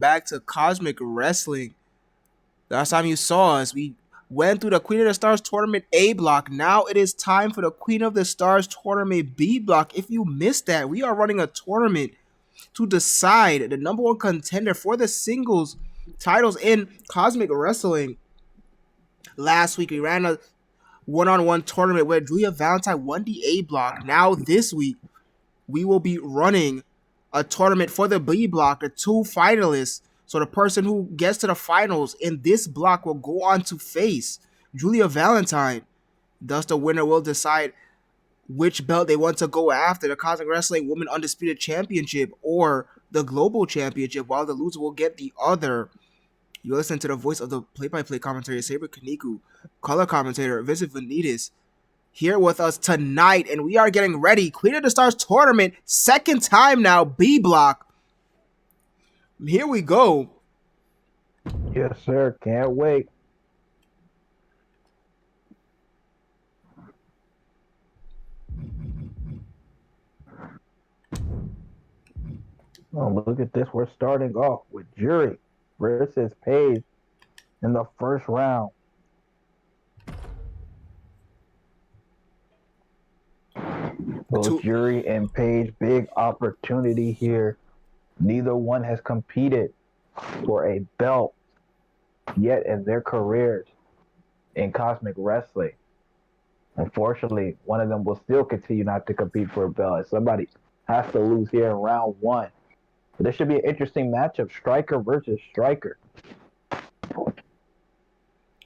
back to Cosmic Wrestling. Last time you saw us, we went through the Queen of the Stars Tournament A block. Now it is time for the Queen of the Stars Tournament B block. If you missed that, we are running a tournament to decide the number one contender for the singles titles in Cosmic Wrestling. Last week, we ran a one-on-one tournament where Julia Valentine won the A block. Now this week, we will be running a tournament for the B block, the two finalists. So the person who gets to the finals in this block will go on to face Julia Valentine. Thus, the winner will decide which belt they want to go after, the Cosmic Wrestling Women Undisputed Championship or the Global Championship, while the loser will get the other. You listen to the voice of the play-by-play commentator, Saber Kaniku, color commentator, Vincent Vanitas, here with us tonight, and we are getting ready. Queen of the Stars Tournament, second time now, B block. Here we go. Yes, sir. Can't wait. Oh, look at this. We're starting off with Jury versus Paige in the first round. Both Jury and Paige, big opportunity here. Neither one has competed for a belt yet in their careers in Cosmic Wrestling. Unfortunately, one of them will still continue not to compete for a belt. Somebody has to lose here in round one. But this should be an interesting matchup, Striker versus Striker.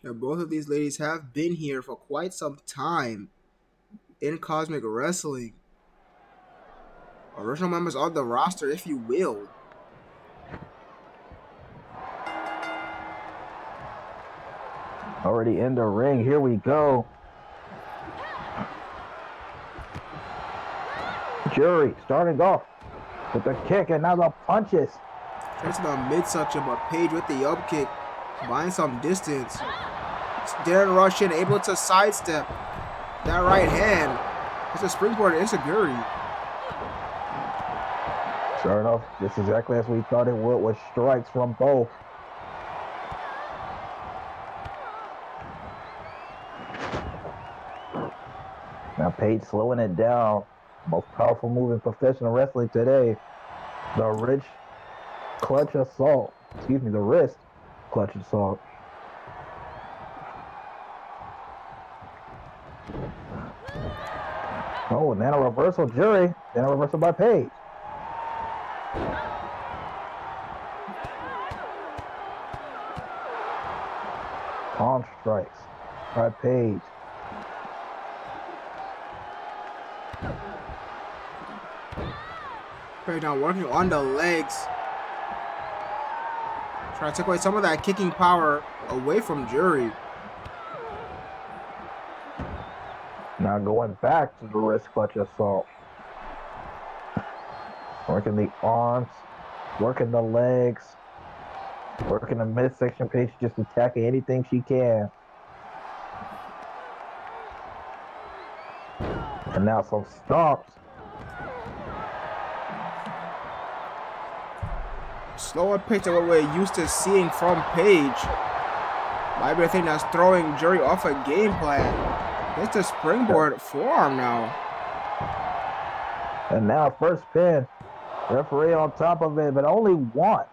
Now, both of these ladies have been here for quite some time in Cosmic Wrestling. Original members of the roster, if you will. Already in the ring. Here we go. Jury starting off with the kick and now the punches. Tries to the midsection, but Paige with the up kick, buying some distance. Darren Rush in, able to sidestep that right hand. It's a springboard into Guri. Starting off just exactly as we thought it would, with strikes from both. Now Paige slowing it down. Most powerful move in professional wrestling today. The wrist clutch assault. The wrist clutch assault. Oh, and then a reversal, Jury. Then a reversal by Paige. Palm strikes by Paige. Paige now working on the legs. Trying to take away some of that kicking power away from Jury. Now going back to the wrist clutch assault. Working the arms, working the legs, working the midsection. Paige just attacking anything she can. And now some stomps. Slower pitch than what we're used to seeing from Paige. Might be a thing that's throwing Jury off a game plan. It's a springboard forearm now. And now first pin. Referee on top of it, but only one.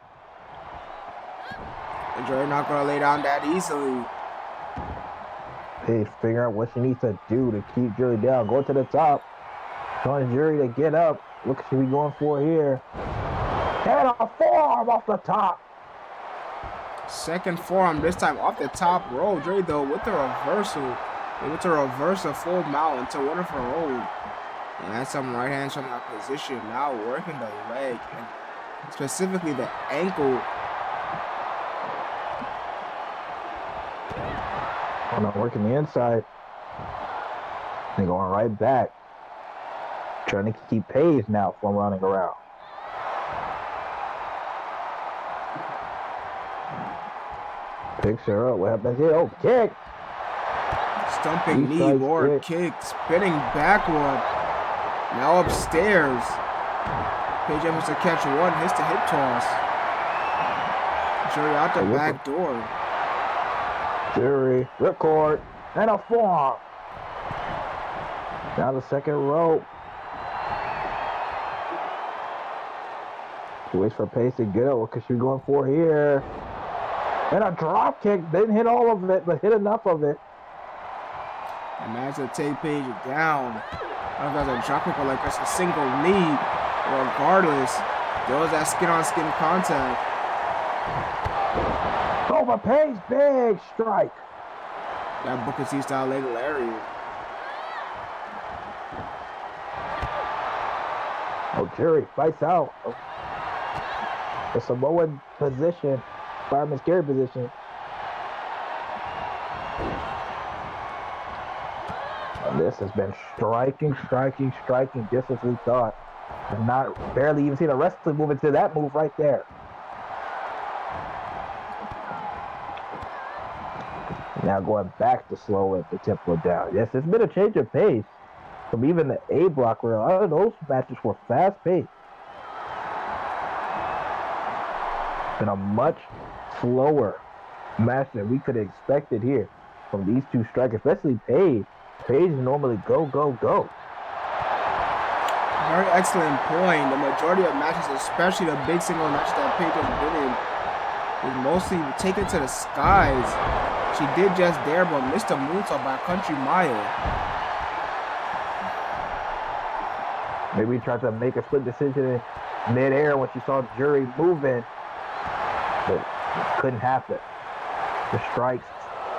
And Jury not going to lay down that easily. Paige figuring out what she needs to do to keep Jury down. Go to the top. Telling Jury to get up. Look what she's going for here. And a forearm off the top. Second forearm, this time off the top row. Jury, though, with the reversal. Able to reverse a full mount into one of her own. And that's some right hands from that position. Now working the leg and specifically the ankle. Oh, no, working the inside. And going right back. Trying to keep Paige now from running around. Picks her up. What happens here? Oh, kick. Stumping knee, Lord kick, spinning backward. Now upstairs. Paige able to catch one, hits the hip toss. Jury out the back door. Jury, ripcord, and a forearm. Down the second rope. She waits for Paige to get it. What could she be going for here? And a drop kick. Didn't hit all of it, but hit enough of it. And managed to take Paige down. I don't know if that's a drop kick or like just a single knee. Regardless, there was that skin-on-skin contact. Oh, but Paige, big strike. That Booker T style leg lariat. Oh, Jury fights out. The Samoan position, fireman scary position. And this has been striking, just as we thought. And not barely even seen a wrestling move into that move right there. Now going back to slow it, the tempo down. Yes, it's been a change of pace from even the A block where a lot of those matches were fast paced. Been a much slower match than we could have expected here from these two strikers, especially Paige. Paige normally go, go, go. Very excellent point. The majority of matches, especially the big single matches that Paige has been in, is mostly taken to the skies. She did just there, but missed a moonsault by a country mile. Maybe tried to make a split decision in mid-air when she saw Jury moving, but it couldn't happen. The strikes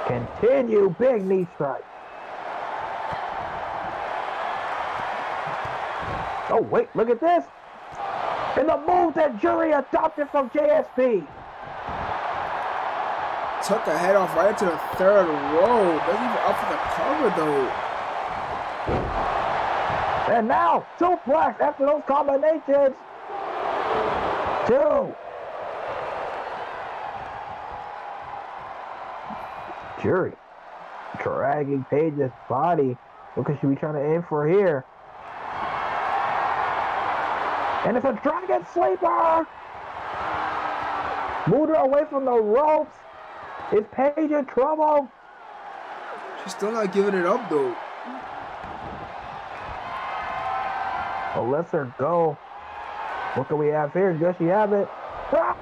continue. Big knee strike. Oh, wait, look at this. And the move that Jury adopted from JSP. Took the head off right into the third row. Doesn't even up for the cover, though. And now, suplex after those combinations. 2. Jury dragging Paige's body. What could she be trying to aim for here? And it's a dragon sleeper! Moved her away from the ropes. Is Paige in trouble? She's still not giving it up, though. Well, let's her go. What can we have here? Does she have it? Ah!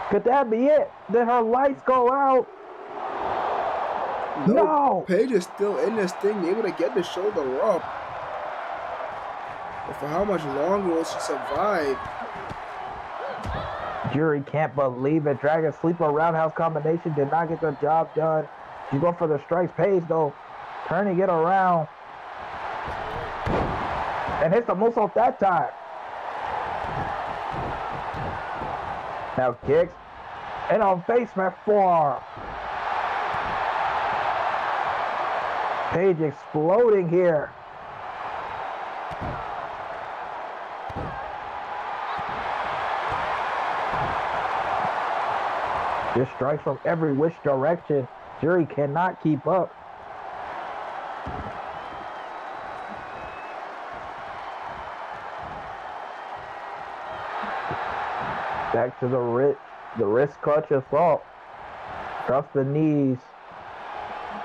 Could that be it? Did her lights go out? No! Paige is still in this thing, able to get the shoulder up. But for how much longer will she survive? Jury can't believe it. Dragon Sleeper roundhouse combination did not get the job done. She's going for the strikes. Paige, though, turning it around. And hits the moonsault that time. Now kicks. And on basement forearm. Paige exploding here. Just strikes from every which direction. Jury cannot keep up. Back to the wrist clutch assault. Drops the knees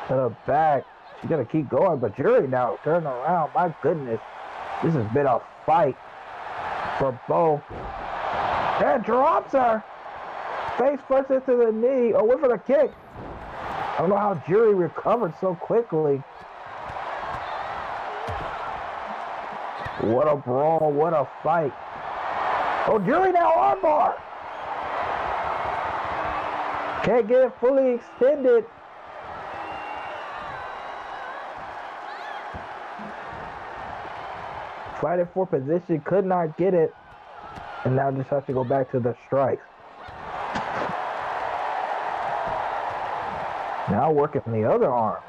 to the back. She's gonna keep going, but Jury now turn around. My goodness, this has been a fight for both. And drops her. Face first into the knee. Oh, went for the kick. I don't know how Jury recovered so quickly. What a brawl, what a fight. Oh, Jury now armbar. Can't get it fully extended. Fighting for position, could not get it. And now just has to go back to the strikes. Now working the other arm.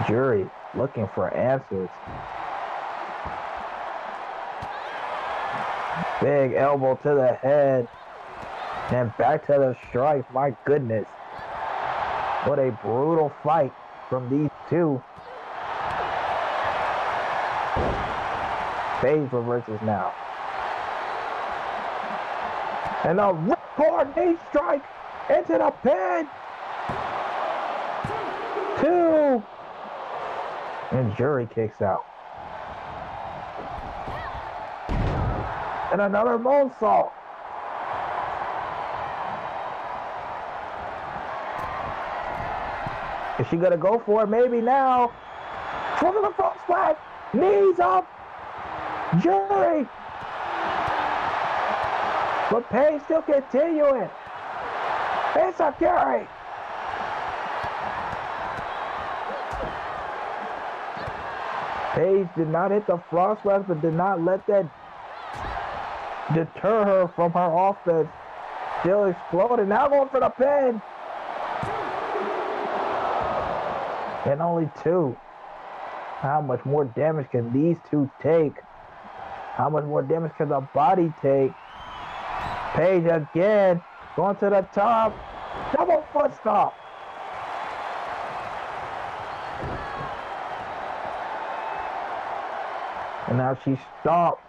Jury looking for answers. Big elbow to the head. And back to the strike. My goodness. What a brutal fight from these two. Paige reverses now. And a ripcord knee strike into the pin. 2. And Jury kicks out. And another moonsault. Is she gonna go for it? Maybe now. From the front flag. Knees up. Jury. But Paige still continuing. It's a Jury. Paige did not hit the front flag, but did not let that deter her from her offense. Still exploding. Now going for the pin. And only 2. How much more damage can these two take? How much more damage can the body take? Paige again, going to the top. Double foot stop. And now she stopped.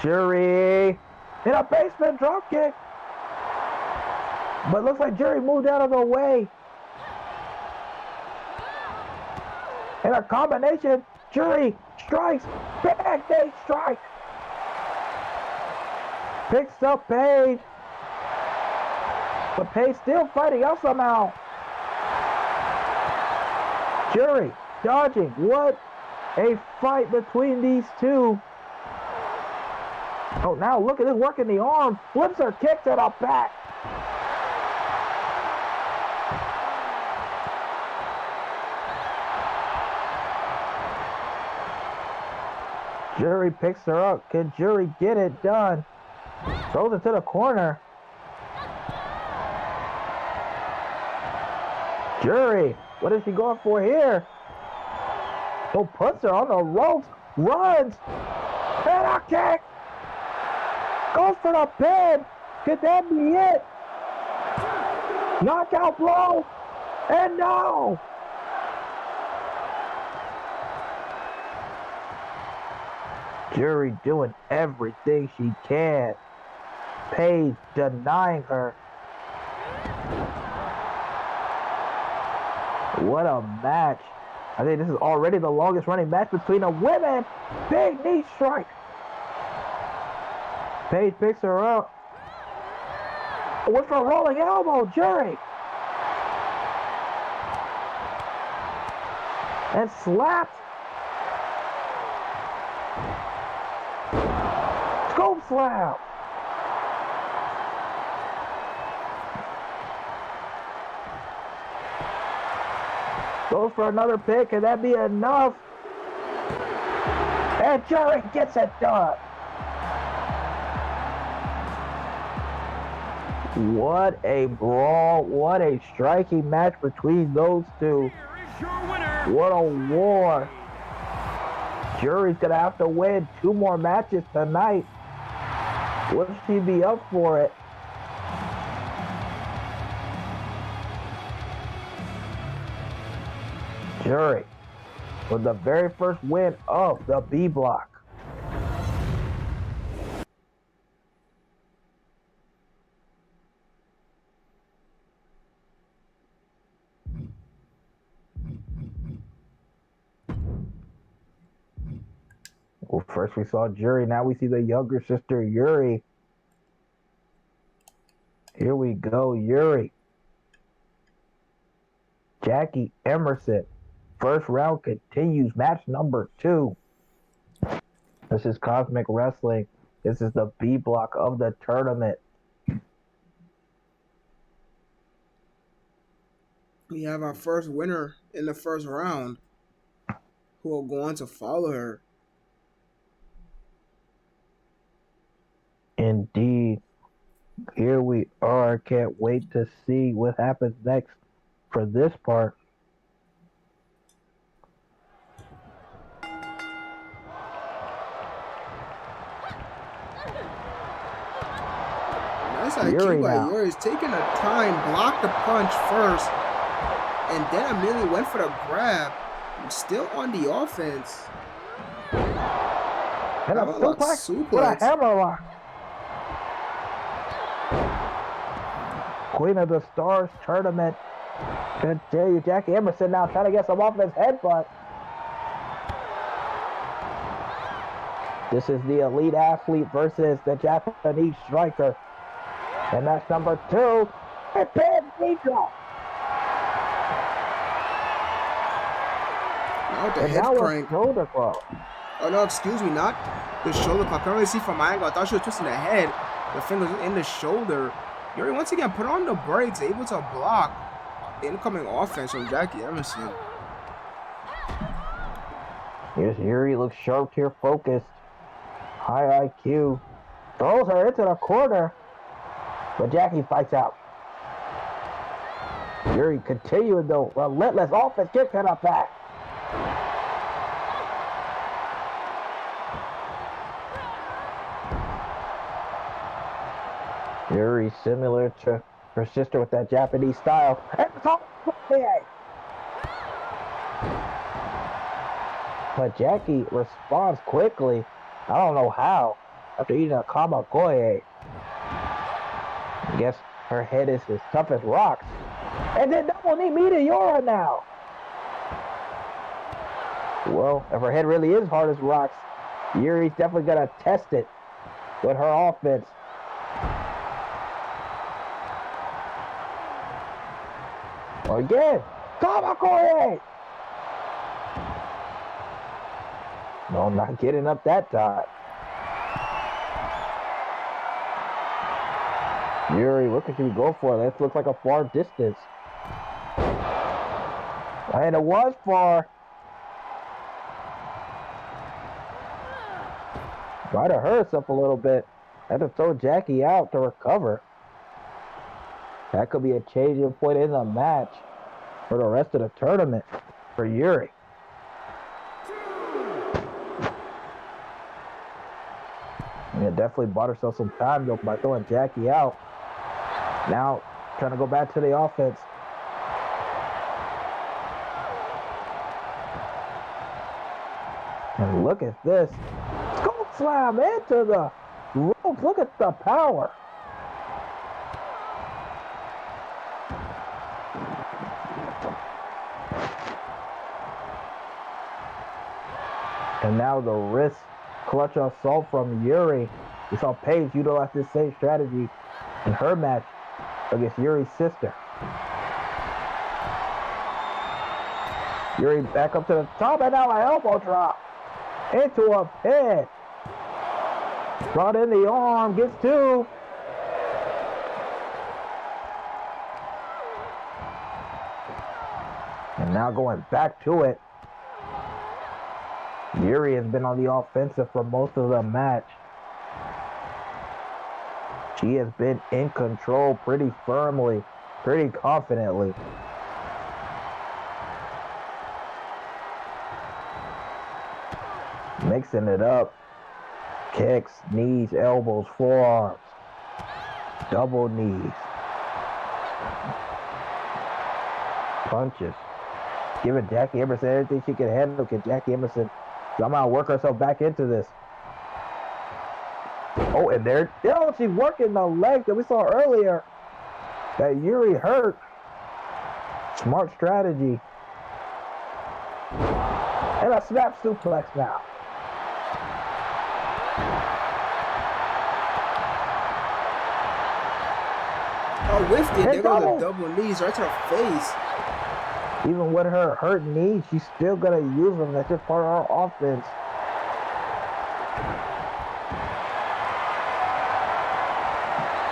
Jury in a basement drop kick. But looks like Jury moved out of the way. And a combination, Jury strikes, big knee strike. Picks up Paige. But Paige still fighting out somehow. Jury dodging. What a fight between these two. Oh, now look at this work in the arm. Flips her kick to the back. Jury picks her up. Can Jury get it done? Throws it to the corner. Jury, what is she going for here? Oh, puts her on the ropes. Runs. And a kick. Goes for the pin. Could that be it? Knockout blow. And no. Jury doing everything she can. Paige denying her. What a match. I think this is already the longest running match between the women. Big knee strike. Paige picks her up. What's for a rolling elbow, Jury? And slapped. Scope slam. Goes for another pick. Can that be enough? And Jury gets it done. What a brawl. What a striking match between those two. What a war. Jury's going to have to win 2 more matches tonight. Will she be up for it? Jury with the very first win of the B block. Well, first we saw Jury, now we see the younger sister, Yuri. Here we go, Yuri. Jackie Emerson. First round continues, match number 2. This is Cosmic Wrestling. This is the B block of the tournament. We have our first winner in the first round, who will go on to follow her. Indeed. Here we are. Can't wait to see what happens next for this part. Nice IQ by Yuri. He's taking a time, blocked the punch first, and then immediately went for the grab. He's still on the offense. And a Hammerlock suplex with a suplex. hammerlock. Queen of the Stars tournament. Continue. Jackie Emerson now trying to get some off his headbutt. This is the elite athlete versus the Japanese striker. And that's number 2. And pin knee drop. Now with the And head now crank. a shoulder club. Oh no, excuse me, not the shoulder club. I can't really see from my angle. I thought she was twisting the head. The fingers in the shoulder. Yuri once again put on the brakes, able to block incoming offense from Jackie Emerson. Here's Yuri, looks sharp here, focused. High IQ. Throws her into the corner. But Jackie fights out. Yuri continuing the relentless offense, kick to the back. Yuri similar to her sister with that Japanese style. And it's all but Jackie responds quickly. I don't know how. After eating a kamagoye. I guess her head is as tough as rocks. And then double knee Meteora now. Well, if her head really is hard as rocks, Yuri's definitely going to test it with her offense. Again, kamagoye. No, I'm not getting up that time. Yuri, what could you go for? That looks like a far distance. And it was far. Might have hurt herself a little bit. Had to throw Jackie out to recover. That could be a changing point in the match for the rest of the tournament for Yuri. Yeah, definitely bought herself some time though by throwing Jackie out. Now trying to go back to the offense. And look at this. Scoop slam into the ropes. Look at the power. And now the wrist clutch assault from Yuri. We saw Paige utilize this same strategy in her match against Yuri's sister. Yuri back up to the top and now an elbow drop into a pin. Brought in the arm, gets 2. And now going back to it. Yuri has been on the offensive for most of the match. She has been in control pretty firmly, pretty confidently. Mixing it up. Kicks, knees, elbows, forearms. Double knees. Punches. Giving Jackie Emerson everything she can handle. Can Jackie Emerson somehow work herself back into this? Oh, and there, she's working the leg that we saw earlier that Yuri hurt. Smart strategy. And a snap suplex now. Oh, whiffed it. There goes the double knees right to her face. Even with her hurt knee, she's still going to use them. That's just part of her offense.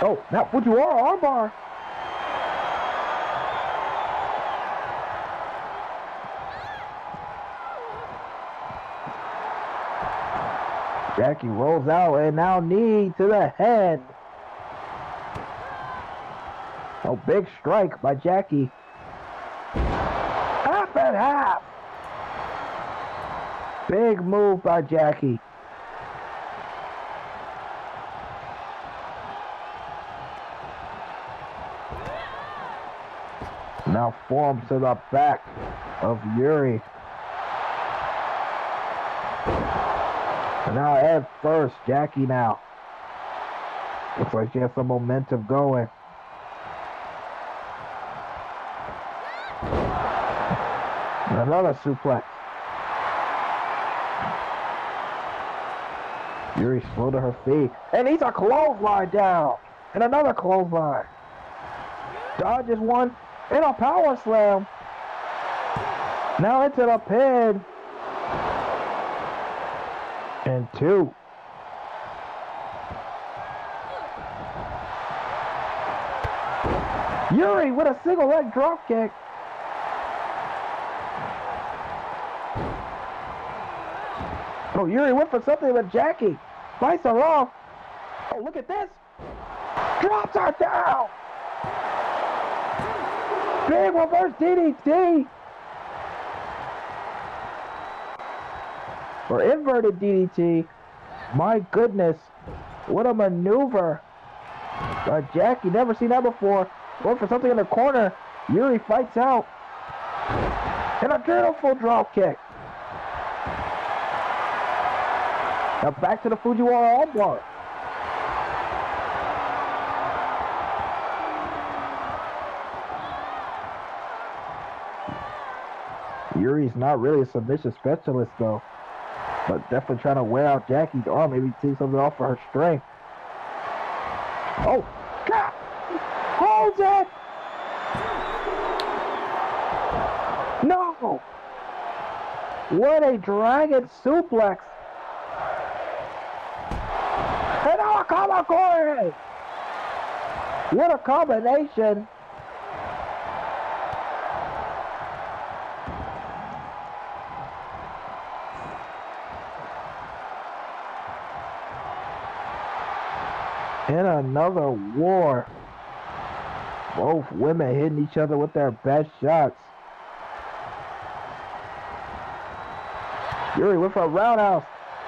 Oh, now Fujiwara armbar. Jackie rolls out and now knee to the head. Oh, big strike by Jackie. Half and half. Big move by Jackie. Now forms to the back of Yuri. Now head first, Jackie now. Looks like she has some momentum going. Another suplex. Yuri slow to her feet. And he's a clothesline down. And another clothesline. Dodges one. And a power slam. Now into the pin. And 2. Yuri with a single leg drop kick. Oh, Yuri went for something with Jackie. Bites her off. Oh, look at this. Drops her down. Big reverse DDT. Or inverted DDT. My goodness. What a maneuver. Jackie, never seen that before. Going for something in the corner. Yuri fights out. And a beautiful drop kick. Now back to the Fujiwara armbar. Yuri's not really a submission specialist though. But definitely trying to wear out Jackie's arm. Maybe take something off for her strength. Oh, God! Holds it! No! What a dragon suplex! And now a Kamakori! What a combination! And another war. Both women hitting each other with their best shots. Yuri went for a roundhouse.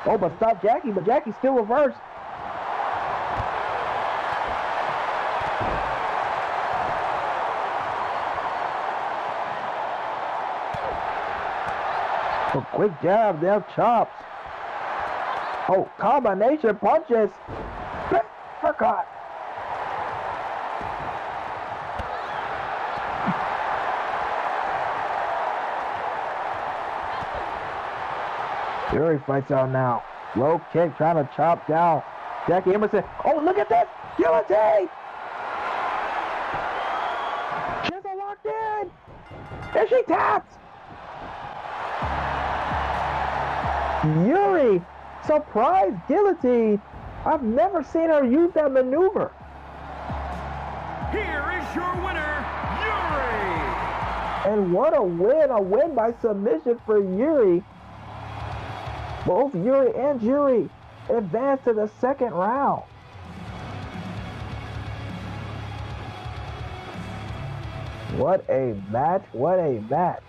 Oh, but stop Jackie, but Jackie still reversed. A quick jab, down chops. Oh, combination punches. Forgot. Yuri fights out now. Low kick trying to chop down Jackie Emerson. Oh, look at this! Guillotine! She's locked in! And she taps! Yuri! Surprise guillotine! I've never seen her use that maneuver. Here is your winner, Yuri! And what a win by submission for Yuri. Both Yuri and Yuri advance to the second round. What a match, what a match.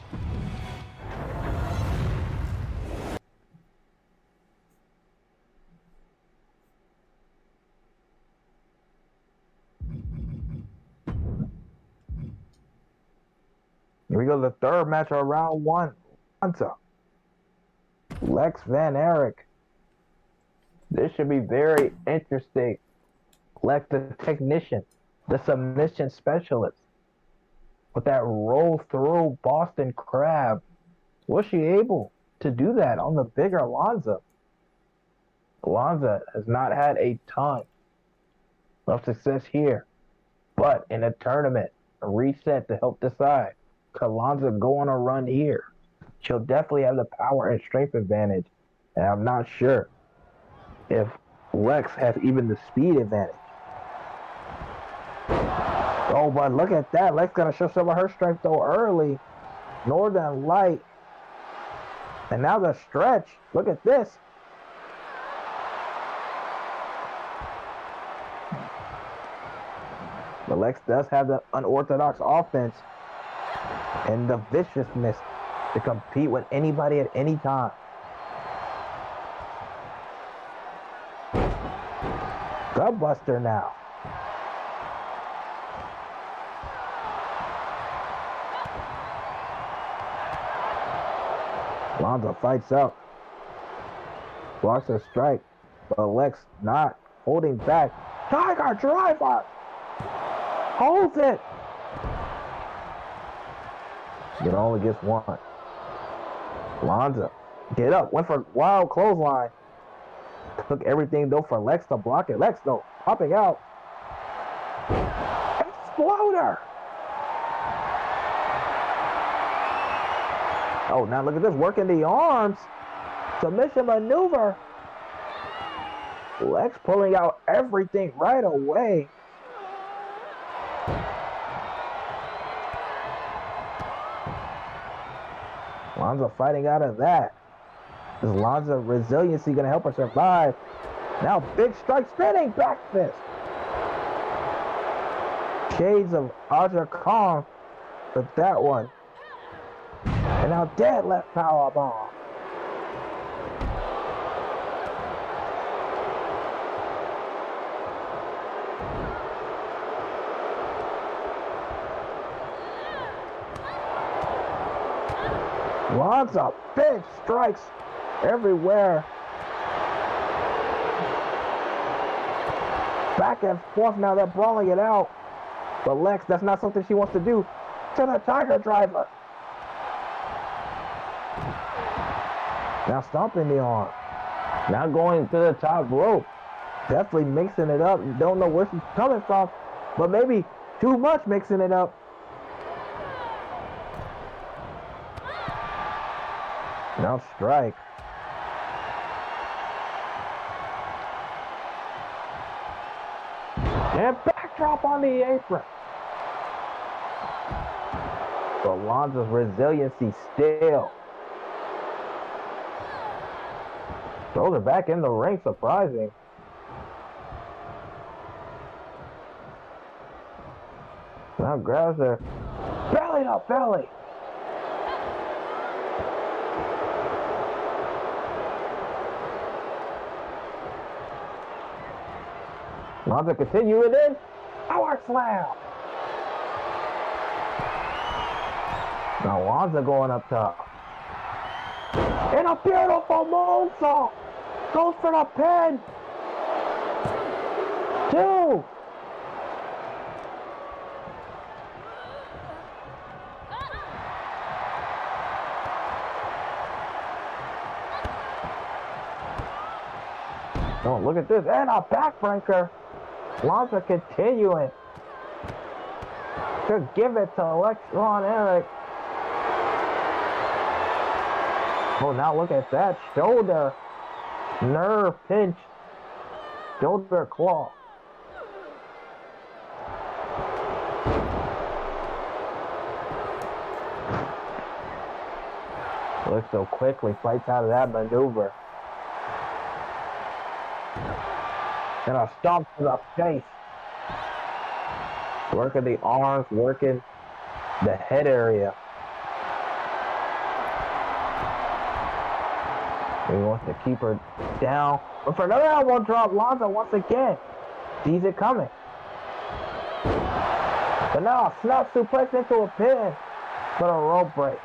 Here we go, the third match of round 1. Lex Van Erich. This should be very interesting. Lex, the technician, the submission specialist, with that roll through Boston Crab. Was she able to do that on the bigger Alonza? Alonza has not had a ton of success here, but in a tournament, a reset to help decide, could Alonza go on a run here? She'll definitely have the power and strength advantage, and I'm not sure if Lex has even the speed advantage. Oh, but look at that. Lex gonna show some of her strength though early. Northern Light. And now the stretch. Look at this. But Lex does have the unorthodox offense and the viciousness to compete with anybody at any time. Gutbuster now. Alonza fights out. Blocks a strike, but Lex not holding back. Tiger driver! Holds it! It only gets one. Lanza, get up, went for wild clothesline. Took everything though for Lex to block it. Lex though, popping out. Exploder! Oh, now look at this, working the arms. Submission maneuver. Lex pulling out everything right away. Lanza fighting out of that. Is Lanza resiliency going to help her survive? Now big strike, spinning back fist. Shades of Aja Kong with that one. And now dead left power bomb. Lanza, big strikes everywhere. Back and forth now, they're brawling it out. But Lex, that's not something she wants to do. To the Tiger driver. Now stomping the arm. Now going to the top rope. Definitely mixing it up. You don't know where she's coming from. But maybe too much mixing it up. Now strike. And backdrop on the apron. But Lanza's resiliency still. Throws her back in the ring, surprising. Now grabs her belly to belly. Lanza continuing in. Power slam. Now Lanza going up top. And a beautiful moonsault. Goes for the pin. 2. Oh, look at this. And a backbreaker. Lanza continuing to give it to Von Erich. Oh, now look at that shoulder. Nerve pinch. Shoulder claw. Looks so quickly, fights out of that maneuver. And a stomp to the face. Working the arms, working the head area. He wants to keep her down. But for another elbow drop, Lanza once again sees it coming. But now a snap suplex into a pin. But a rope break.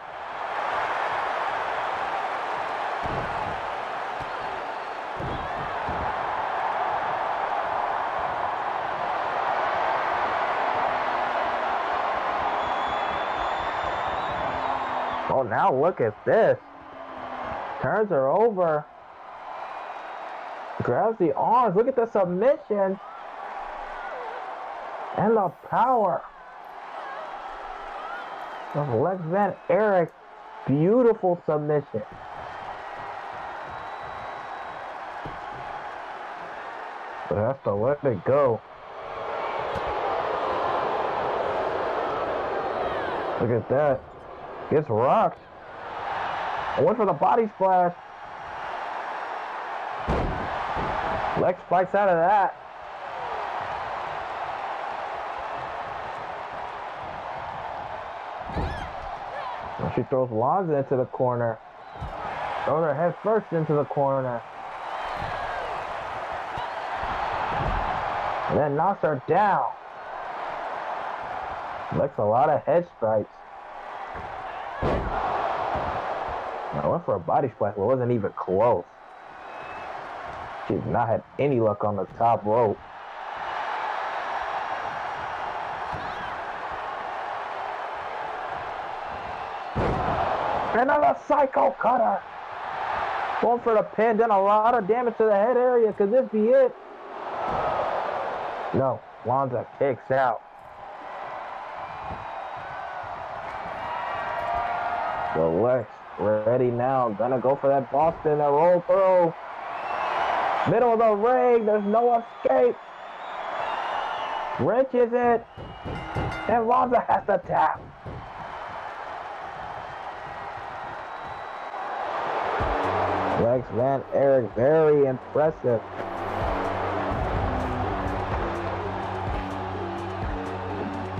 Oh, now look at this. Turns her over. Grabs the arms. Look at the submission. And the power of Lex Van Erich. Beautiful submission. But has to let it go. Look at that. Gets rocked. I went for the body splash. Lex fights out of that. And she throws Lanza into the corner. Throws her head first into the corner. And then knocks her down. Lex a lot of head strikes. I went for a body splash, but it wasn't even close. She's not had any luck on the top rope. Another psycho cutter. Going for the pin, done a lot of damage to the head area. Could this be it? No, Lanza kicks out. So Lex ready now. Gonna go for that Boston, that roll through. Middle of the ring, there's no escape. Wrenches it. And Lanza has to tap. Lex Van Erich, very impressive.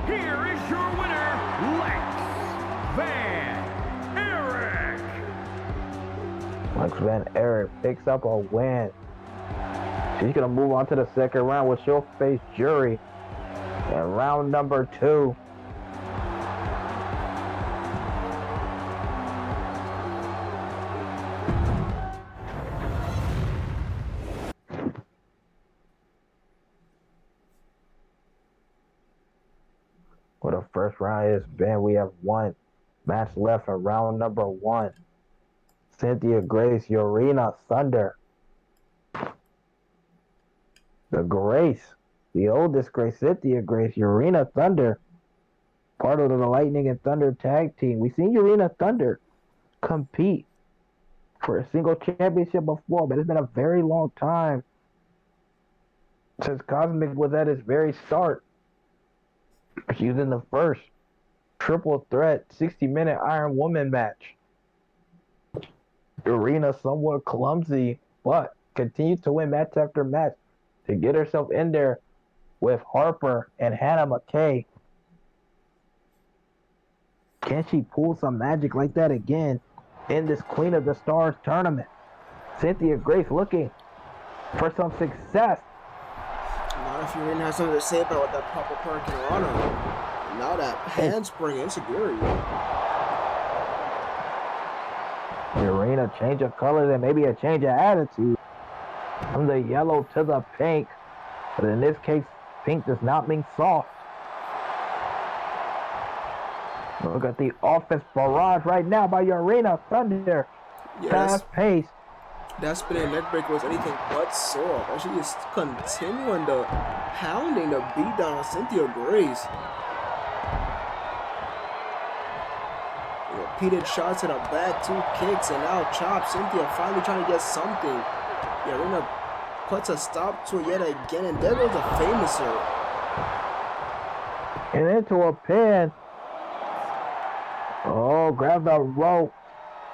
Here is your winner, Lex Van Erich. Lex Van Erich picks up a win. She's going to move on to the second round where she'll face Jury in round number 2. For the first round has been, we have one match left in round number 1. Cynthia Grace, Urena Thunder. The Grace, the oldest Grace, Cynthia Grace, Urena Thunder, part of the Lightning and Thunder tag team. We've seen Urena Thunder compete for a single championship before, but it's been a very long time since Cosmic was at its very start. She was in the first triple threat 60-minute Iron Woman match. Urena somewhat clumsy, but continued to win match after match to get herself in there with Harper and Hannah McKay. Can she pull some magic like that again in this Queen of the Stars tournament? Cynthia Grace looking for some success. Not if Urena has something to say about what that Papa Hurricane Rana. Now that handspring insecurity. Urena, change of colors and maybe a change of attitude. From the yellow to the pink. But in this case, pink does not mean soft. Look at the offense barrage right now by Urena Thunder. Yes. Fast paced. That spinning neck breaker was anything but soft. And she is continuing the pounding the beat down on Cynthia Grace. Repeated shots to the back, 2 kicks, and now chops. Cynthia finally trying to get something. Urena puts a stop to it yet again, and there goes the famouser. And into a pin. Oh, grab the rope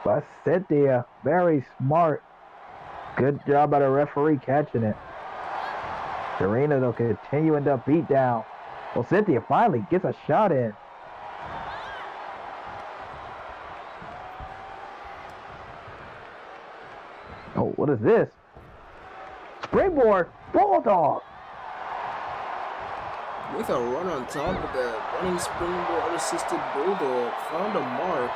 by Cynthia. Very smart. Good job by the referee catching it. Urena, though, continuing the beatdown. Well, Cynthia finally gets a shot in. Oh, what is this? Springboard Bulldog. With a run on top of the running springboard unassisted Bulldog. Found a mark.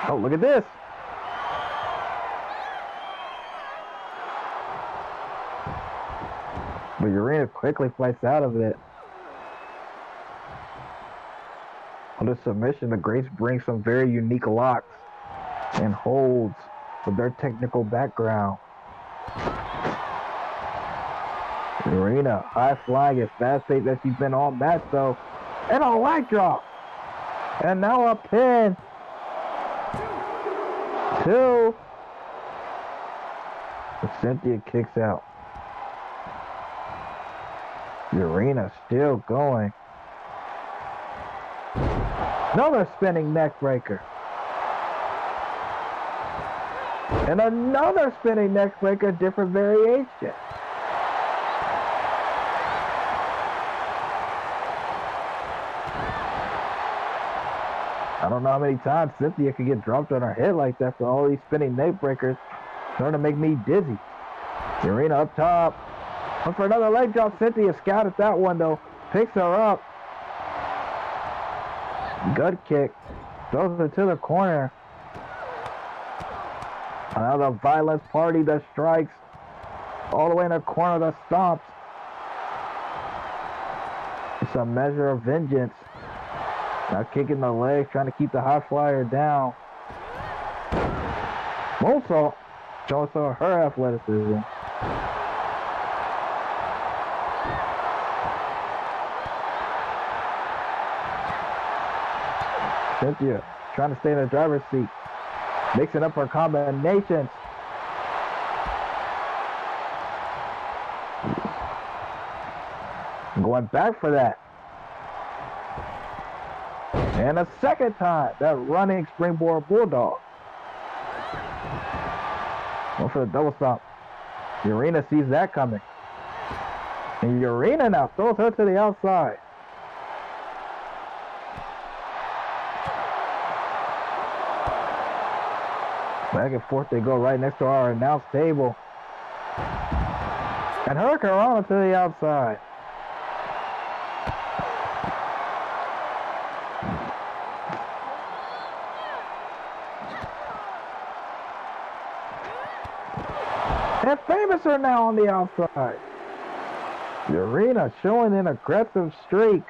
Oh, look at this. But Urena quickly fights out of it. On the submission, the Grace brings some very unique locks and holds with their technical background. Urena, high flying and fast paced as she's been all match though. And a leg drop. And now a pin. 2. But Cynthia kicks out. Urena still going. Another spinning neck breaker. And another spinning neck breaker, different variation. I don't know how many times Cynthia could get dropped on her head like that for all these spinning neck breakers. Starting to make me dizzy. Urena up top. Look for another leg drop. Cynthia scouted that one though. Picks her up. Good kick. Throws it to the corner. Another violence party that strikes all the way in the corner that stomps. It's a measure of vengeance. Now kicking the leg, trying to keep the high flyer down. Moonsault. Shows her athleticism. Cynthia trying to stay in the driver's seat. Mixing up her combinations. Going back for that. And a second time, that running springboard bulldog. Going for the double stomp. Urena sees that coming. And Urena now throws her to the outside. Back and forth they go right next to our announce table. And Hurricane Rana to the outside. And Famous are now on the outside. Urena showing an aggressive streak.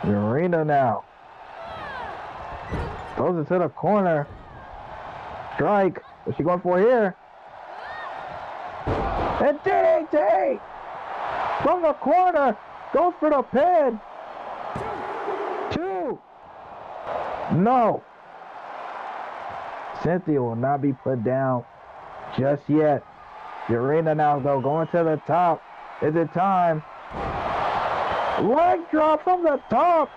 Urena now. Throws it to the corner. Strike. What's she going for here? And DDT! From the corner. Goes for the pin. 2. No. Cynthia will not be put down just yet. Urena now though going to the top. Is it time? Leg drop from the top.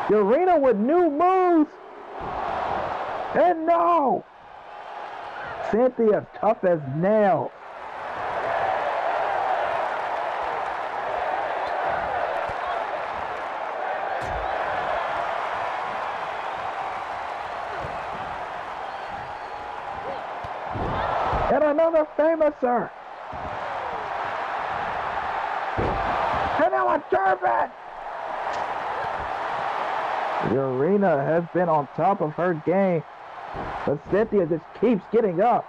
Urena with new moves. And no. Cynthia tough as nails. And another Famouser. And now a German. Urena has been on top of her game, but Cynthia just keeps getting up.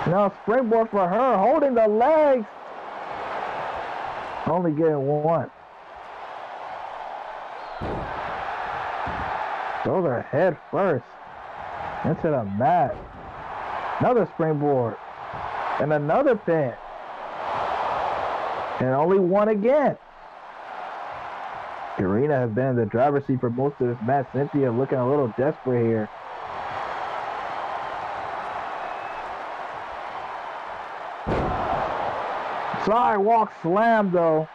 Now springboard for her, holding the legs. Only getting one. Throws her head first into the mat. Another springboard. And another pin. And only one again. Urena has been in the driver's seat for most of this match. Cynthia looking a little desperate here. Sidewalk slam though.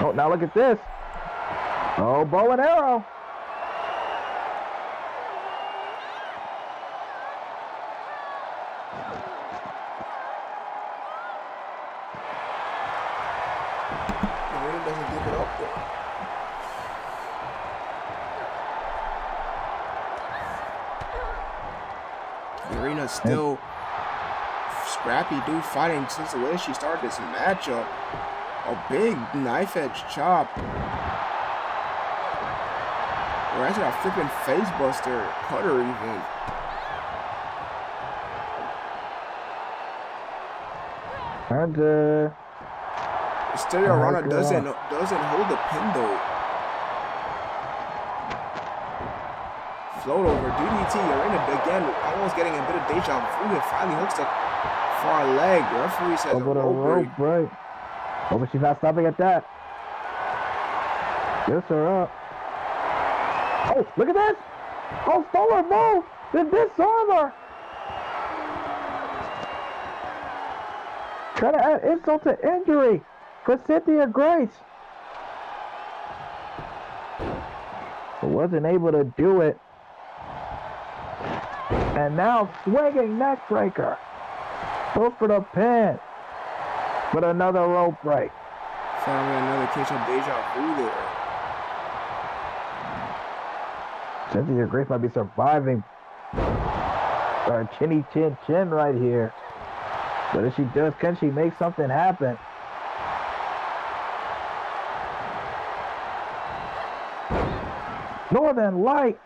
Oh, now look at this. Oh, bow and arrow. Doesn't give it up though. Urena's still scrappy, dude, fighting since the way she started this matchup. A big knife edge chop. Or actually a flipping face buster, cutter even. And Stereo Rana doesn't hold the pin though. Float over DDT. Urena again almost getting a bit of deja vu. It finally hooks the far leg. The referee says over the rope break. Oh, but she's not stopping at that. Gets her up. Oh, look at this! Oh, stole her move! The disarmer! Trying to add insult to injury for Cynthia Grace. But wasn't able to do it. And now swinging neck breaker. Goes for the pin. But another rope break. Found me another case of deja vu there. Cynthia Grace might be surviving. Chinny chin chin right here. But if she does, can she make something happen? Northern Light.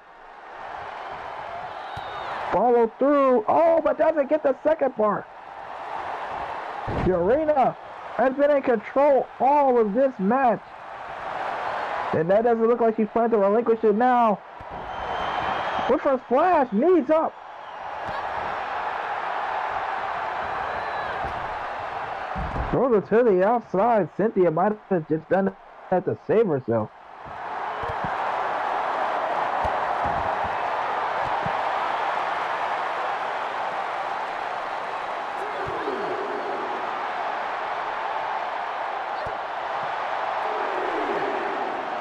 Follow through. Oh, but doesn't get the second part. Urena has been in control all of this match. And that doesn't look like she's planning to relinquish it now. With her splash, knees up. Throws it to the outside. Cynthia might have just done that to save herself.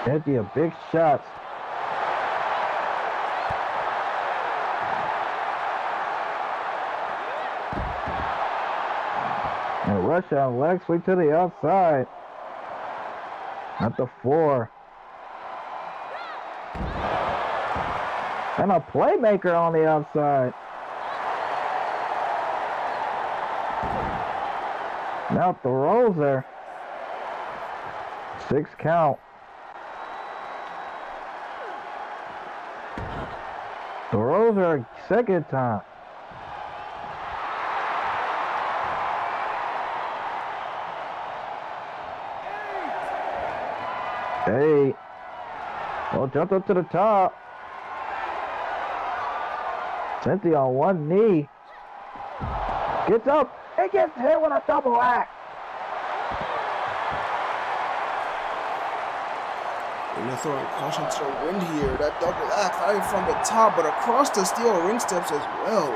Cynthia, big shots. And rush on leg sweep to the outside. At the 4. And a playmaker on the outside. Now throws her. 6 count. Throws her a second time. Hey. Well, jumped up to the top. Cynthia on one knee. Gets up. It gets hit with a double axe. And they're throwing caution to the wind here. That double axe, not even from the top, but across the steel ring steps as well.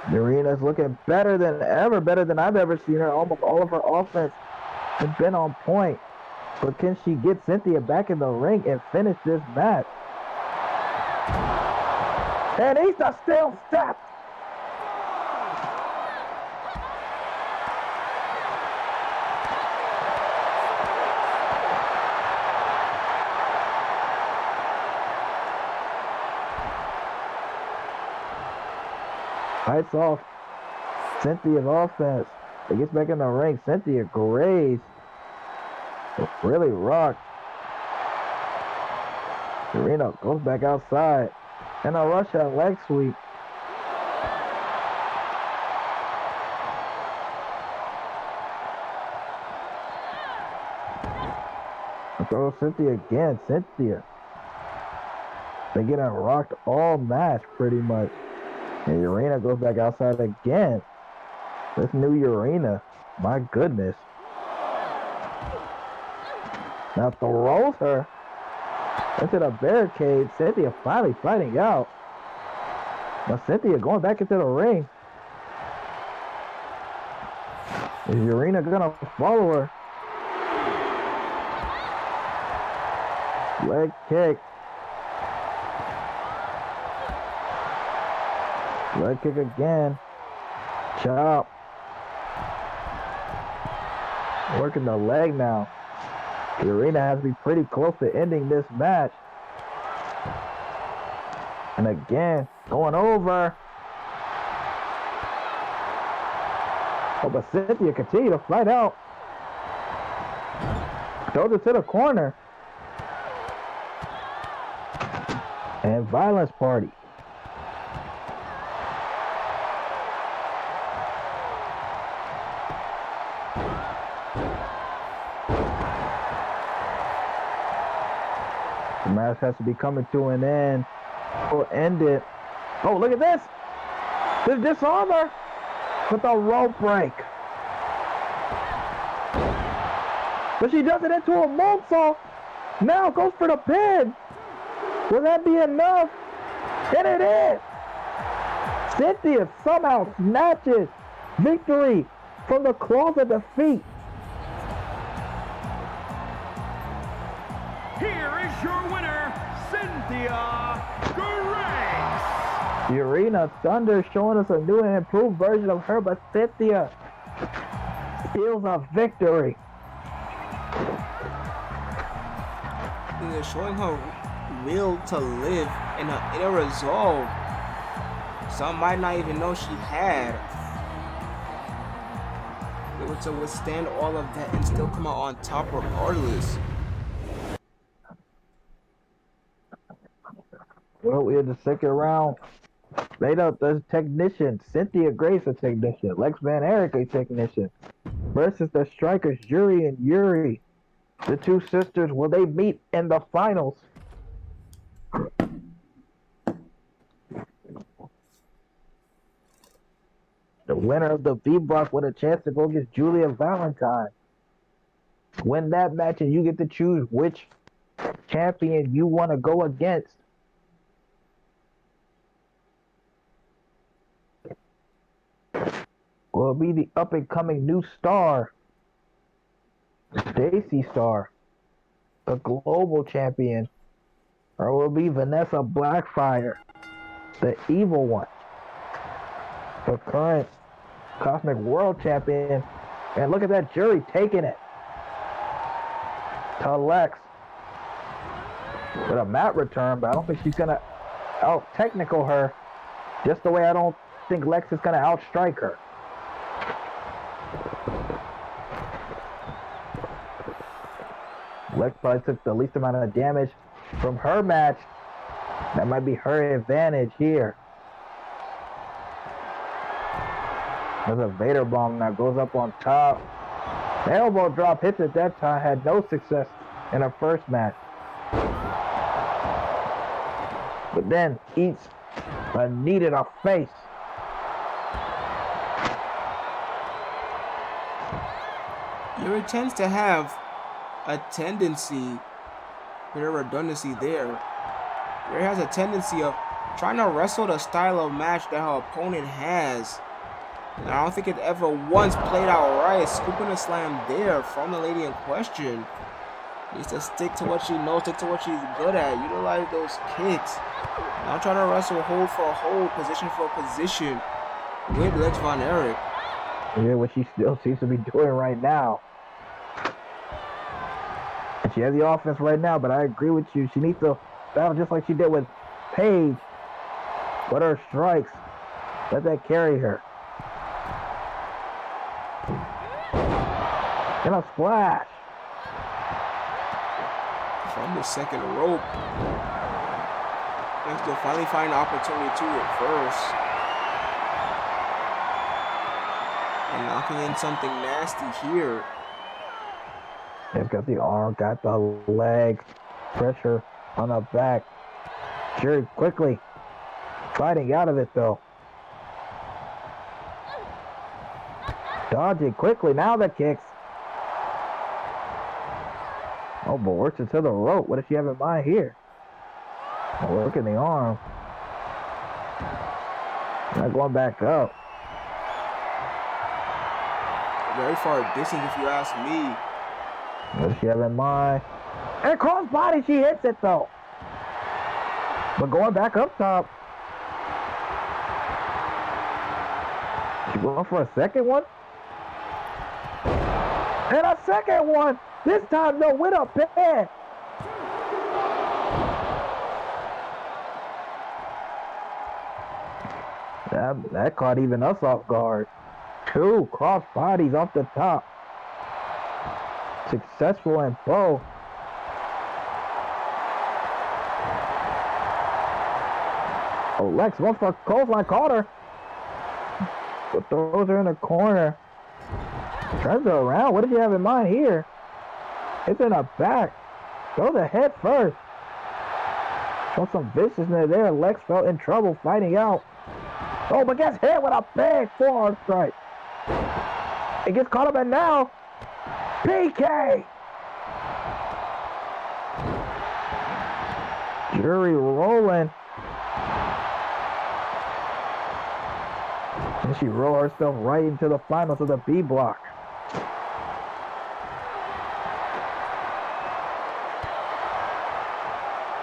Urena's looking better than ever, better than I've ever seen her. Almost all of her offense has been on point. But can she get Cynthia back in the ring and finish this match? And he's a steel step. Lights off. Cynthia's offense. It gets back in the ring. Cynthia Grace really rocked. Urena goes back outside. And a Russian leg sweep. Throw Cynthia again. Cynthia. They get rocked all match pretty much. And Urena goes back outside again. This new Urena. My goodness. Now throws her into the barricade. Cynthia finally fighting out. Now Cynthia going back into the ring. Is Urena gonna follow her? Leg kick. Leg kick again. Chop. Working the leg now. Urena has to be pretty close to ending this match. And again, going over. Oh, but Cynthia continue to fight out. Throws it to the corner. And Violence Party. The match has to be coming to an end. We'll end it. Oh, look at this. This dishonor with a rope break. But she does it into a moonsault. Now goes for the pin. Will that be enough? And it is. Cynthia somehow snatches victory from the claws of defeat. Here is your winner, Cynthia Grace. Urena Thunder showing us a new and improved version of her, but Cynthia steals a victory. They're showing her will to live and her inner resolve. Some might not even know she had. Able to withstand all of that and still come out on top regardless. Well, we're in the second round. Straight up, the technician, Cynthia Grace, a technician, Lex Van Erich, a technician, versus the strikers, Yuri and Yuri. The two sisters, will they meet in the finals? The winner of the B block with a chance to go against Julia Valentine. Win that match and you get to choose which champion you want to go against. Will it be the up-and-coming new star, Stacy Star, the global champion, or will it be Vanessa Blackfire, the evil one, the current Cosmic World Champion? And look at that jury taking it to Lex with a mat return, but I don't think she's going to out-technical her just the way I don't think Lex is going to outstrike her. Lex probably took the least amount of damage from her match. That might be her advantage here. There's a Vader bomb that goes up on top. The elbow drop hits at that time, had no success in her first match. But then eats a knee to the face. Yuri tends to have a tendency, bit of redundancy there. Yuri has a tendency of trying to wrestle the style of match that her opponent has. And I don't think it ever once played out right. Scooping a slam there from the lady in question. Needs to stick to what she knows, stick to what she's good at. Utilize those kicks. Not trying to wrestle hold for a hold, position for a position with Lex Van Erich. Yeah, what she still seems to be doing right now. And she has the offense right now, but I agree with you. She needs to battle just like she did with Paige. But her strikes, let that carry her. And a splash. From the second rope. Lex will finally find an opportunity to reverse. And knocking in something nasty here. It's got the arm, got the leg, pressure on the back. Jerry quickly fighting out of it though. Dodging quickly, now the kicks. Oh, but works it to the rope. What does she have in mind here? Oh, look at the arm. Not going back up. Very far distance if you ask me. What does she have in mind? And cross body, she hits it though. But going back up top. She going for a second one? And a second one! This time no, with a pin! That caught even us off guard. Two cross bodies off the top. Successful in both. Oh, Lex, one for clothesline, caught her. But throws her in the corner. Turns her around. What did you have in mind here? It's in her back. Throw the head first. Show some viciousness there. Lex felt in trouble fighting out. Oh, but gets hit with a big forearm strike. It gets caught up in now. PK! Jury rolling. And she rolled herself right into the finals of the B block.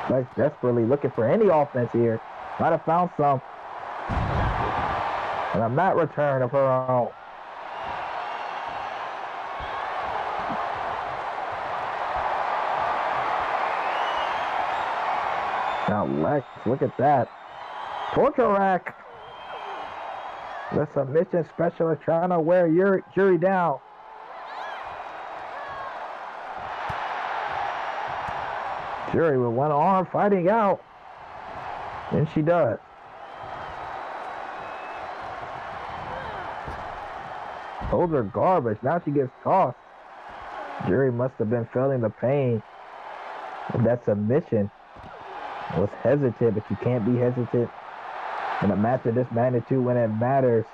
Lex desperately looking for any offense here. Might have found some. And a mat return of her own. Now Lex, look at that. Torture rack. The submission specialist trying to wear Yuri down. Yuri with one arm fighting out. And she does. Those are garbage. Now she gets tossed. Yuri must have been feeling the pain of that submission. Was hesitant, but you can't be hesitant in a match of this magnitude when it matters,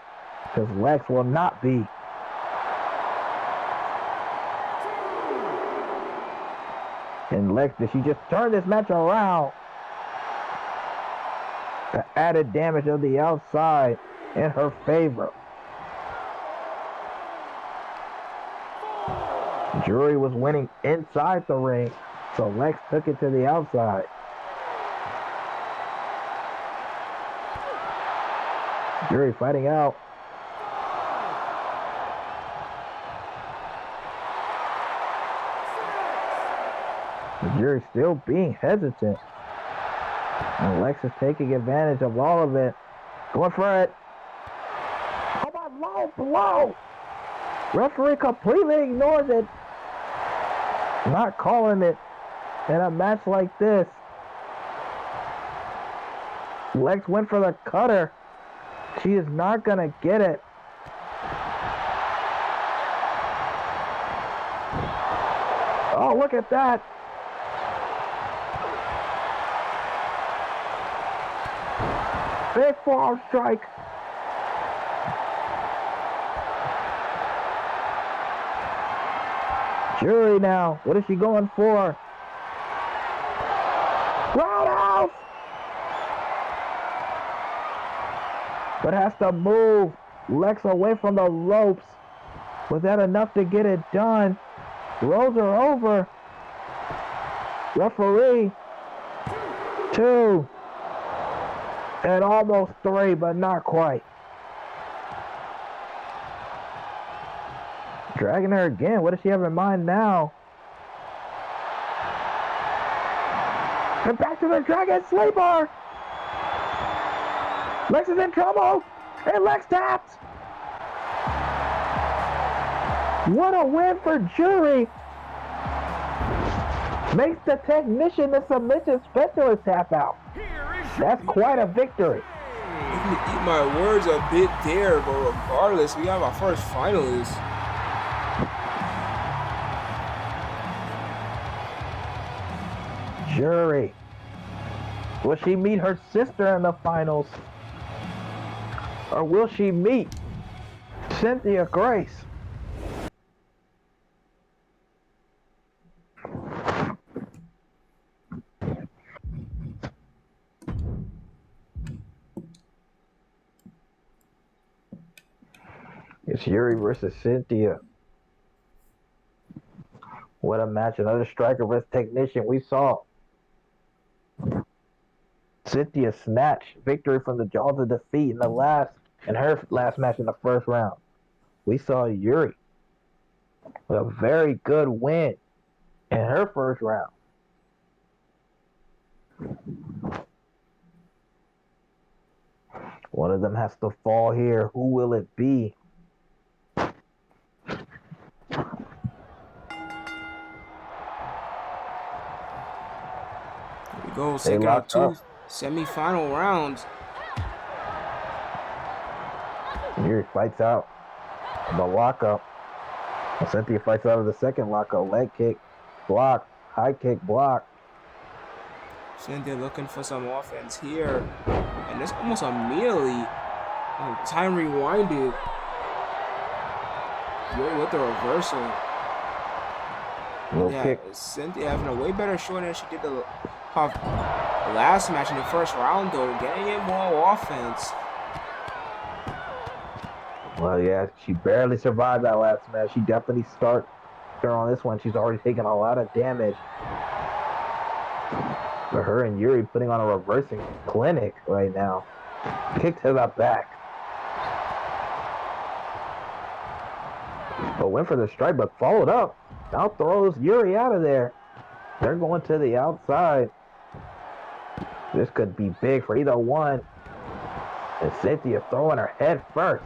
because Lex will not be. And Lex, did she just turn this match around? The added damage of the outside in her favor. Yuri was winning inside the ring, so Lex took it to the outside. Yuri fighting out. Yuri still being hesitant. And Lex is taking advantage of all of it. Going for it. Oh my, low blow. Referee completely ignores it. Not calling it in a match like this. Lex went for the cutter. She is not going to get it. Oh, look at that. Big forearm strike. Yuri now. What is she going for? Roundhouse! But has to move Lex away from the ropes. Was that enough to get it done? Rolls her over. Referee. 2. And almost 3, but not quite. Dragging her again. What does she have in mind now? And back to the Dragon Sleeper. Lex is in trouble. And Lex taps. What a win for Yuri. Makes the technician the submission specialist tap out. That's quite a victory. You can eat my words a bit there, but regardless, we have our first finalist. Yuri. Will she meet her sister in the finals? Or will she meet Cynthia Grace? It's Yuri versus Cynthia. What a match. Another striker versus technician. We saw Cynthia snatch victory from the jaws of defeat in her last match in the first round. We saw Yuri with a very good win in her first round. One of them has to fall here. Who will it be? Go second out 2 semi-final rounds. Yuri fights out the lockup. Cynthia fights out of the second lockup. Leg kick, block, high kick, block. Cynthia looking for some offense here. And it's almost immediately time rewinded. Yuri with the reversal. Kick. Cynthia having a way better showing than she did the last match in the first round, though, getting in more offense. Well, yeah, she barely survived that last match. She definitely started her on this one. She's already taken a lot of damage. But her and Yuri putting on a reversing clinic right now. Kick to the back. But went for the strike, but followed up. Now throws Yuri out of there. They're going to the outside. This could be big for either one. And Cynthia throwing her head first.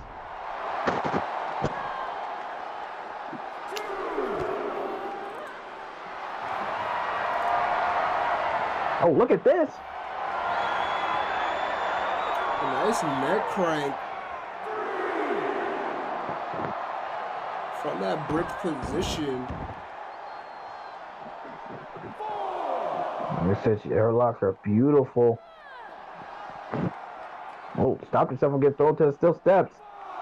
Oh, look at this. A nice neck crank. From that brick position. Her locks are beautiful. Oh, stopped herself from getting thrown to the steel steps.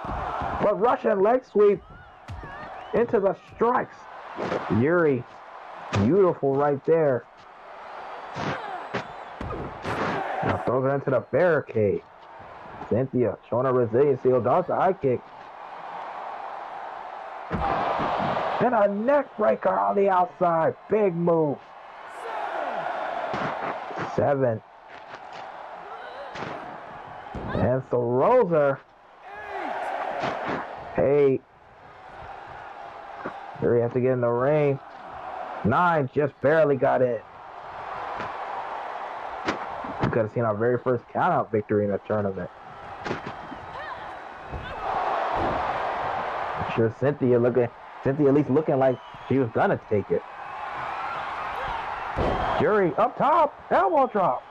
But Russian leg sweep into the strikes. Yuri, beautiful right there. Now throws her into the barricade. Cynthia showing her resiliency. Dodge the high kick. And a neck breaker on the outside. Big move. 7. And throws her. 8. Yuri has to get in the ring. 9 just barely got in. We could have seen our very first countout victory in the tournament. I'm sure Cynthia at least looking like she was gonna take it. Yuri up top, elbow drop.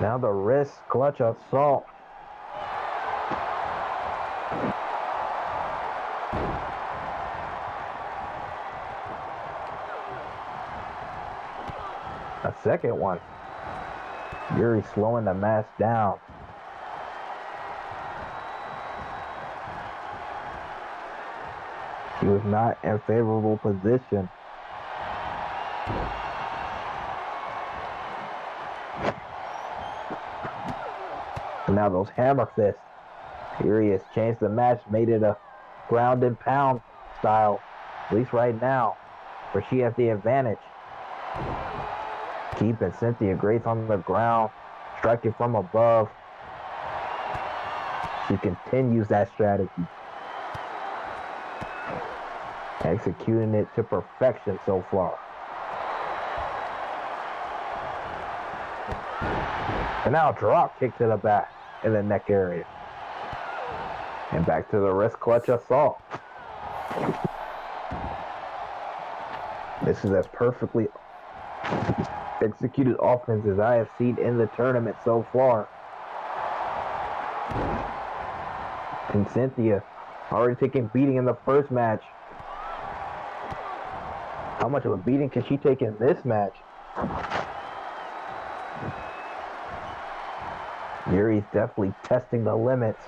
Now the wrist clutch assault. A second one. Yuri slowing the match down. She was not in favorable position. And now those hammer fists. Yuri has changed the match, made it a ground and pound style. At least right now, where she has the advantage. Keeping Cynthia Grace on the ground, striking from above. She continues that strategy. Executing it to perfection so far. And now drop kick to the back in the neck area. And back to the wrist clutch assault. This is as perfectly executed offense as I have seen in the tournament so far. And Cynthia already taking beating in the first match. How much of a beating can she take in this match? Yuri's definitely testing the limits.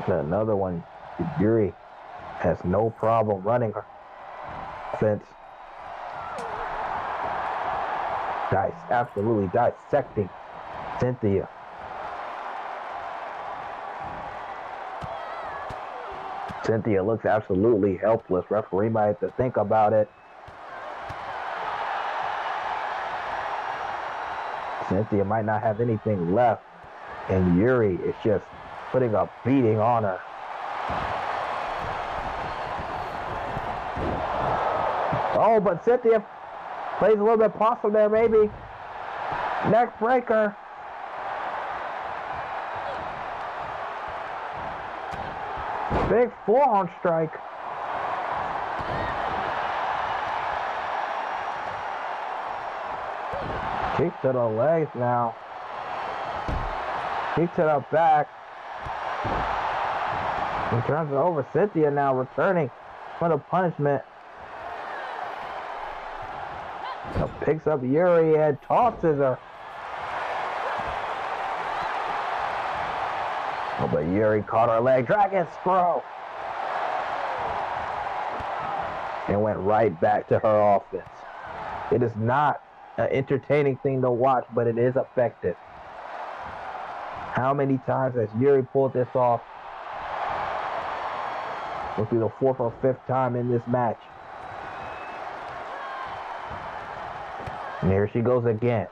Another one. Yuri has no problem running her offense. Absolutely dissecting Cynthia. Cynthia looks absolutely helpless. Referee might have to think about it. Cynthia might not have anything left. And Yuri is just putting a beating on her. Oh, but Cynthia plays a little bit possum there, maybe. Neck breaker. Big forearm strike. Kick to the legs now. Kick to the back. He turns it over. Cynthia now returning for the punishment. So picks up Yuri and tosses her. Oh, but Yuri caught her leg. Dragon screw. And went right back to her offense. It is not an entertaining thing to watch, but it is effective. How many times has Yuri pulled this off? Will be the 4th or 5th time in this match. And here she goes again.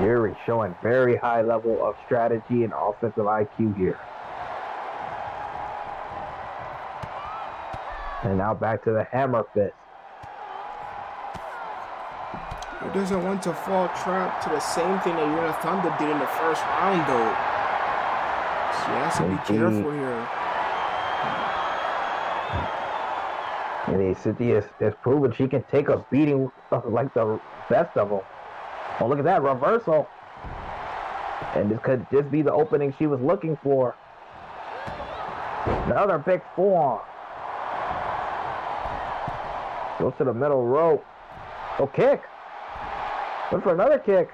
Yuri showing very high level of strategy and offensive IQ here. And now back to the hammer fist. He doesn't want to fall trap to the same thing that Yuri Thunder did in the first round, though. She has to be careful here. And Cynthia has proven she can take a beating like the best of them. Oh, look at that reversal. And this could just be the opening she was looking for. Another big forearm. Goes to the middle rope. Oh, kick. Look for another kick.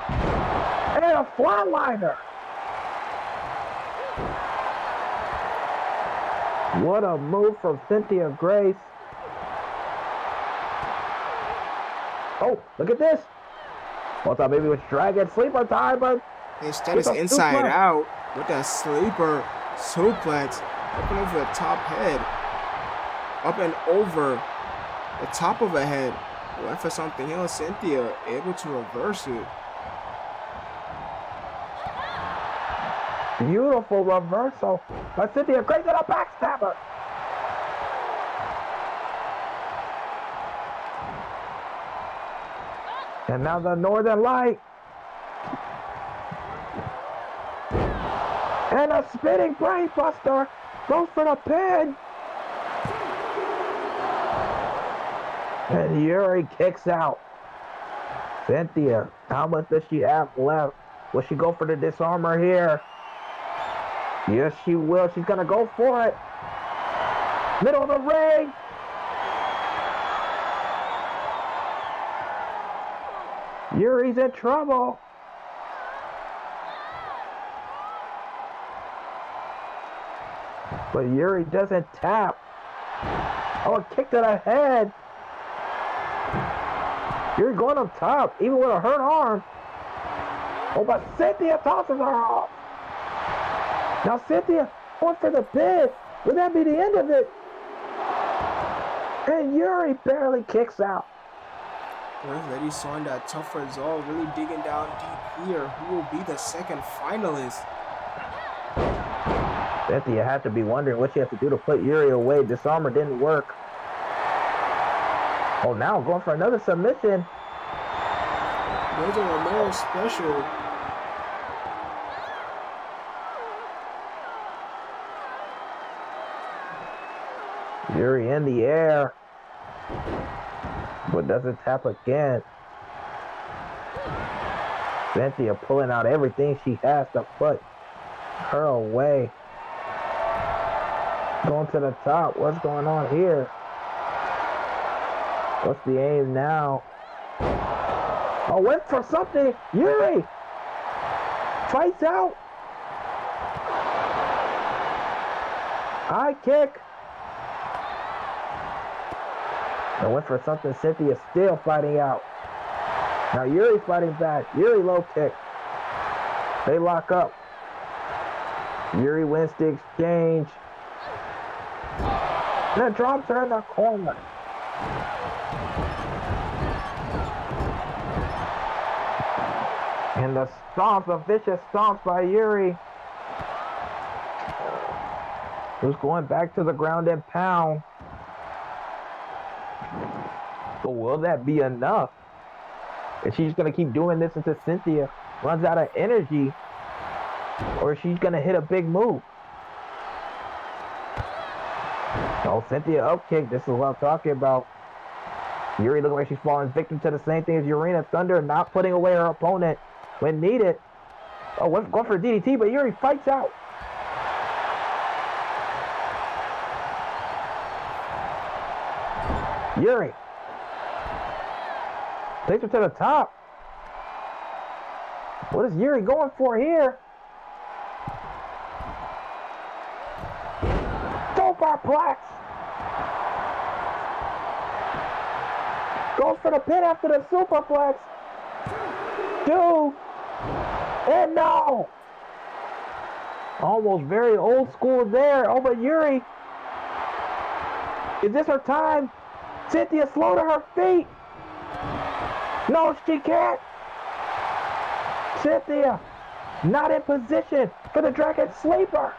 And a flatliner. What a move from Cynthia Grace. Oh, look at this. Well, I thought maybe it was Dragon Sleeper time, but instead it's inside out with a sleeper suplex up and over the top head. Up and over the top of the head. Went for something else. Cynthia able to reverse it. Beautiful reversal by Cynthia Grace and a backstabber. And now the Northern Light. And a spinning brain buster. Goes for the pin. And Yuri kicks out. Cynthia, how much does she have left? Will she go for the disarmer here? Yes, she will. She's going to go for it. Middle of the ring. Yuri's in trouble. But Yuri doesn't tap. Oh, a kick to the head. Yuri going up top, even with a hurt arm. Oh, but Cynthia tosses her off. Now Cynthia going for the pin. Would that be the end of it? And Yuri barely kicks out. Already showing that tough resolve, really digging down deep here. Who will be the second finalist? Cynthia had to be wondering what she has to do to put Yuri away. Disarmer didn't work. Oh, now going for another submission. There's a Romero special. Yuri in the air. But doesn't tap again. Cynthia pulling out everything she has to put her away. Going to the top. What's going on here? What's the aim now? Oh, went for something. Yuri fights out. High kick. I went for something. Cynthia's still fighting out. Now Yuri's fighting back. Yuri low kick. They lock up. Yuri wins the exchange. Then drops her in the corner. And the stomps, a vicious stomps by Yuri. Who's going back to the ground and pound. But will that be enough? Is she just going to keep doing this until Cynthia runs out of energy? Or is she going to hit a big move? Oh, Cynthia up kick. This is what I'm talking about. Yuri looking like she's falling victim to the same thing as Urena Thunder, not putting away her opponent when needed. Oh, going for a DDT, but Yuri fights out. Yuri takes her to the top. What is Yuri going for here? Superplex. Goes for the pin after the superplex. 2. And no. Almost very old school there over Yuri. Is this her time? Cynthia slow to her feet. No, she can't. Cynthia not in position for the Dragon Sleeper.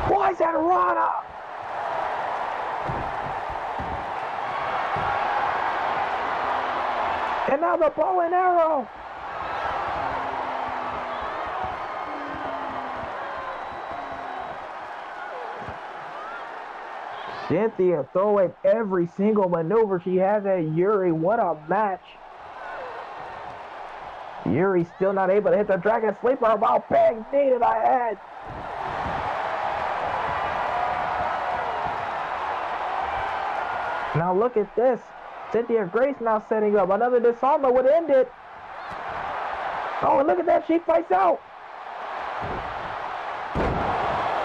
Why is that Rana? And now the bow and arrow. Cynthia throwing every single maneuver she has at Yuri. What a match. Yuri still not able to hit the Dragon Sleeper. About big knee to the head. Now look at this. Cynthia Grace now setting up. Another disarmer would end it. Oh, and look at that. She fights out.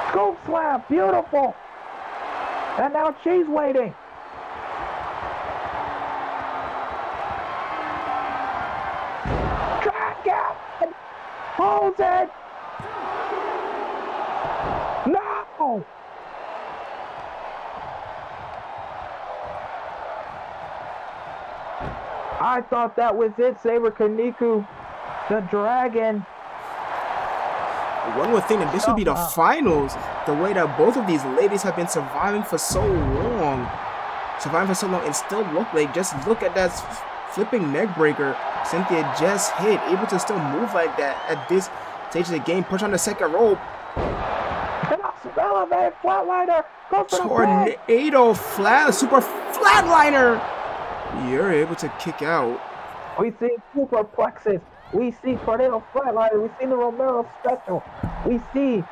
Scoop slam. Beautiful. And now she's waiting. Dragon! Holds it! No! I thought that was it, Saber Kaneko. The Dragon. One would think that this would be the finals, the way that both of these ladies have been surviving for so long. And still just look at that flipping neck breaker Cynthia just hit, able to still move like that at this stage of the game. Push on the second rope. And elevated flatliner. Tornado super flatliner. You're able to kick out. We see superplexes. We see tornado flatliner. We see the Romero special. We see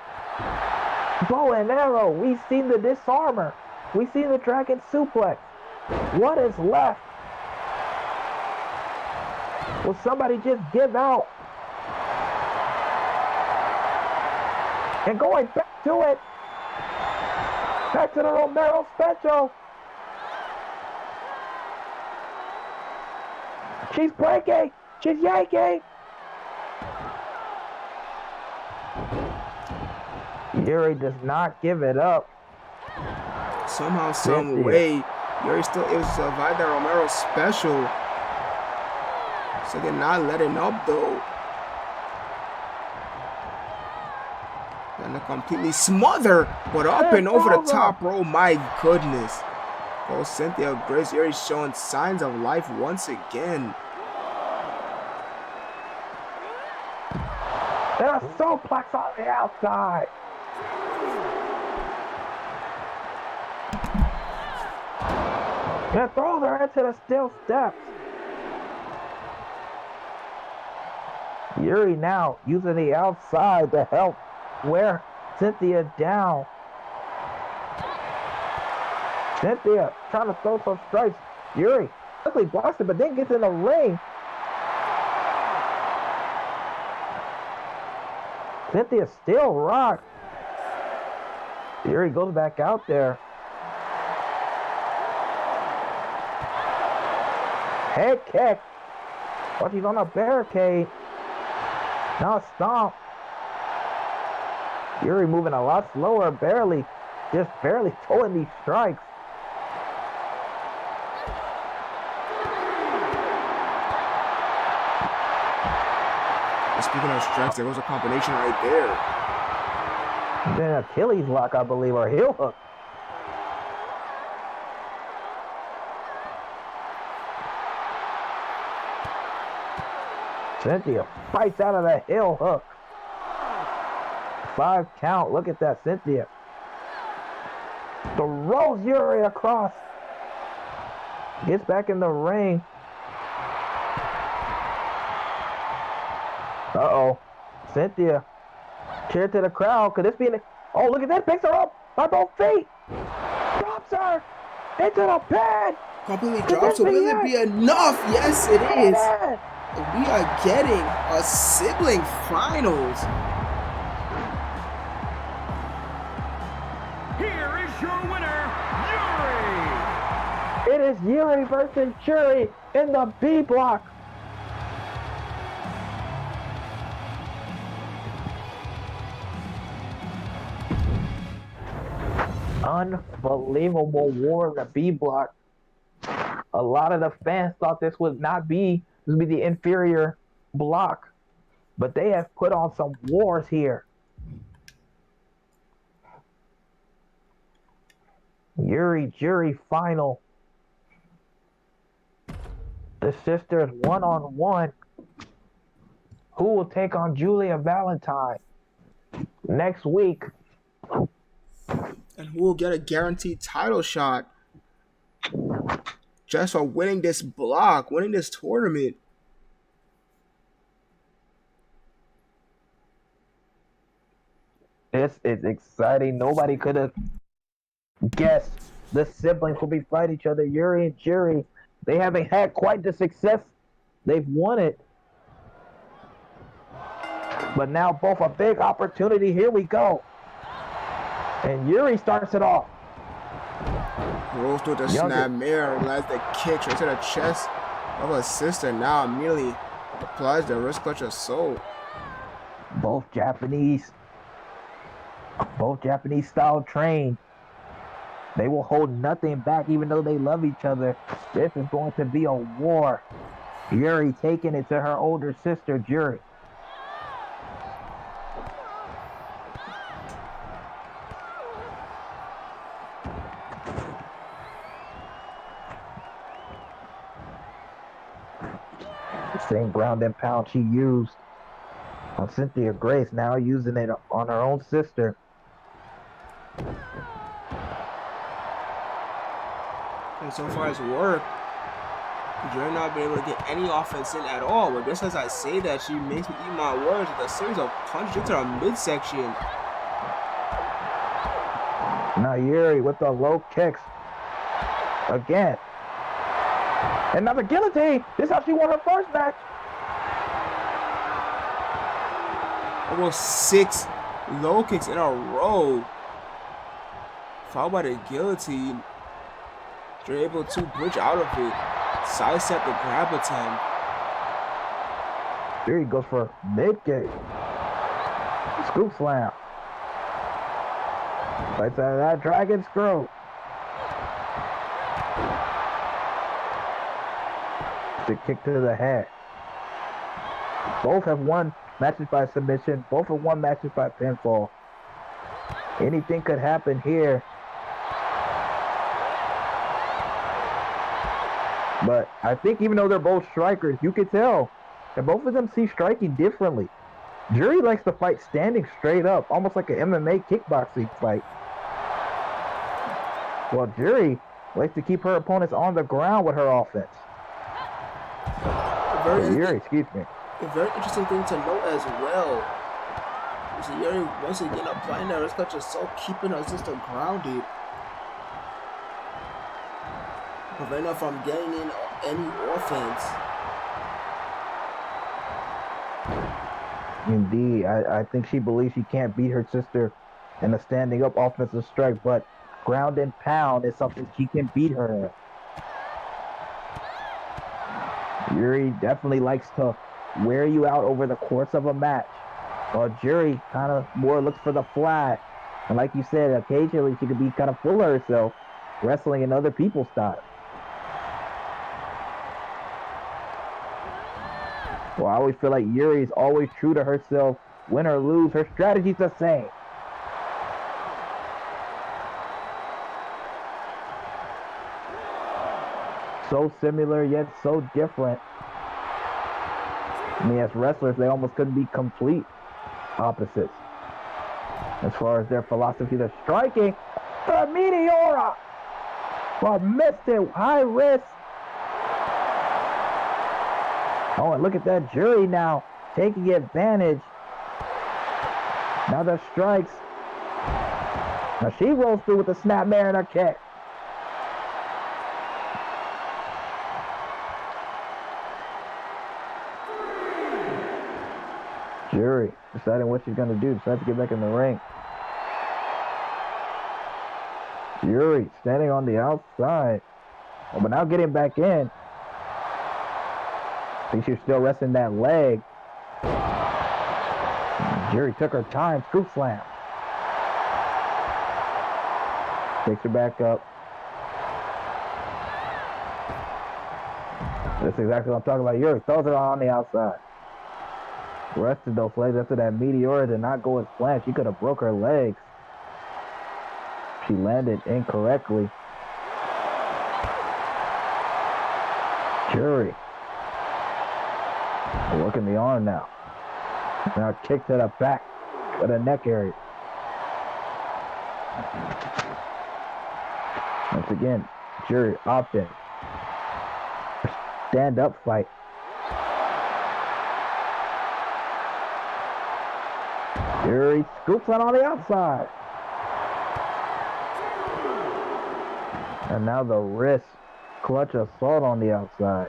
bow and arrow. We see the disarmer. We see the Dragon suplex. What is left? Will somebody just give out? And going back to it. Back to the Romero special. She's breaking. She's yanking. Yuri does not give it up. Somehow, some way, Yuri still able to survive that Romero special. So they're not letting up though. And a completely smother, but up and over the top row. My goodness. Oh, Cynthia Grace Yuri showing signs of life once again. There are suplex on the outside. And throws her into the steel steps. Yuri now using the outside to help wear Cynthia down. Cynthia trying to throw some strikes. Yuri quickly blocks it, but then gets in the ring. Cynthia still rocked. Yuri goes back out there. Head kick. But he's on a barricade. Now a stomp. Yuri moving a lot slower, just barely throwing these strikes. Speaking of strikes, there was a combination right there. Then Achilles lock, I believe, or heel hook. Cynthia fights out of the heel hook. 5 count. Look at that, Cynthia. Throws Yuri across. Gets back in the ring. Uh-oh. Cynthia. Cheer to the crowd. Could this be an... Oh, look at that. Picks her up by both feet. Drops her into the pin. Completely drops. So will it be enough? Yes, it is. We are getting a sibling finals. is Yuri versus Yuri in the B block. Unbelievable war in the B block. A lot of the fans thought this would be the inferior block, but they have put on some wars here. Yuri Jury final. The sisters one-on-one. Who will take on Julia Valentine next week? And who will get a guaranteed title shot just for winning this block, winning this tournament? This is exciting. Nobody could have guessed the siblings will be fighting each other. Yuri and Jury, they haven't had quite the success they've wanted. But now both a big opportunity. Here we go. And Yuri starts it off. Rolls through the snap mirror, lands the kick straight to the chest of her sister. Now immediately applies the wrist clutch assault. Both Japanese style trained. They will hold nothing back even though they love each other. This is going to be a war. Yuri taking it to her older sister, Yuri. The same ground and pound she used on Cynthia Grace, now using it on her own sister. And so far as work, Jury not been able to get any offense in at all. But just as I say that, she makes me eat my words with a series of punches into her midsection. Now Yuri with the low kicks again. Another guillotine. This is how she won her first match. Almost 6 low kicks in a row. Followed by the guillotine. They're able to bridge out of it. Sidestep the grab attempt. Yuri goes for mid kick. Scoop slam. Right out of that dragon screw. The kick to the head. Both have won matches by submission. Both have won matches by pinfall. Anything could happen here. But I think even though they're both strikers, you could tell that both of them see striking differently. Jury likes to fight standing straight up, almost like an MMA kickboxing fight. While Jury likes to keep her opponents on the ground with her offense. Yuri, excuse me. A very interesting thing to note as well is that Yuri once again applying that wrist clutch assault, keeping her sister grounded, preventing her from getting in any offense. Indeed, I think she believes she can't beat her sister in a standing up offensive strike, but ground and pound is something she can beat her in. Yuri definitely likes to wear you out over the course of a match, while Jury kind of more looks for the flat. And like you said, occasionally she could be kind of full of herself, wrestling in other people's style. Well, I always feel like Yuri is always true to herself. Win or lose, her strategy's the same. So similar, yet so different. I mean, as wrestlers, they almost couldn't be complete opposites. As far as their philosophy, they're striking. The Meteora! Well, missed it. High risk. Oh, and look at that Jury now, taking advantage. Now the strikes. Now she rolls through with the snapmare and a kick. Jury deciding what she's going to do. Decides to get back in the ring. Jury standing on the outside. Oh, but now getting back in. I think she's still resting that leg. Jury took her time. Scoop slam. Takes her back up. That's exactly what I'm talking about. Yuri throws her on the outside. Rested those legs after that Meteora did not go as planned. She could have broke her legs. She landed incorrectly. Jury. Working the arm now. Now kick to the back to the neck area. Once again, Jury opting. Stand-up fight. Jury scoops it on the outside. And now the wrist clutch assault on the outside.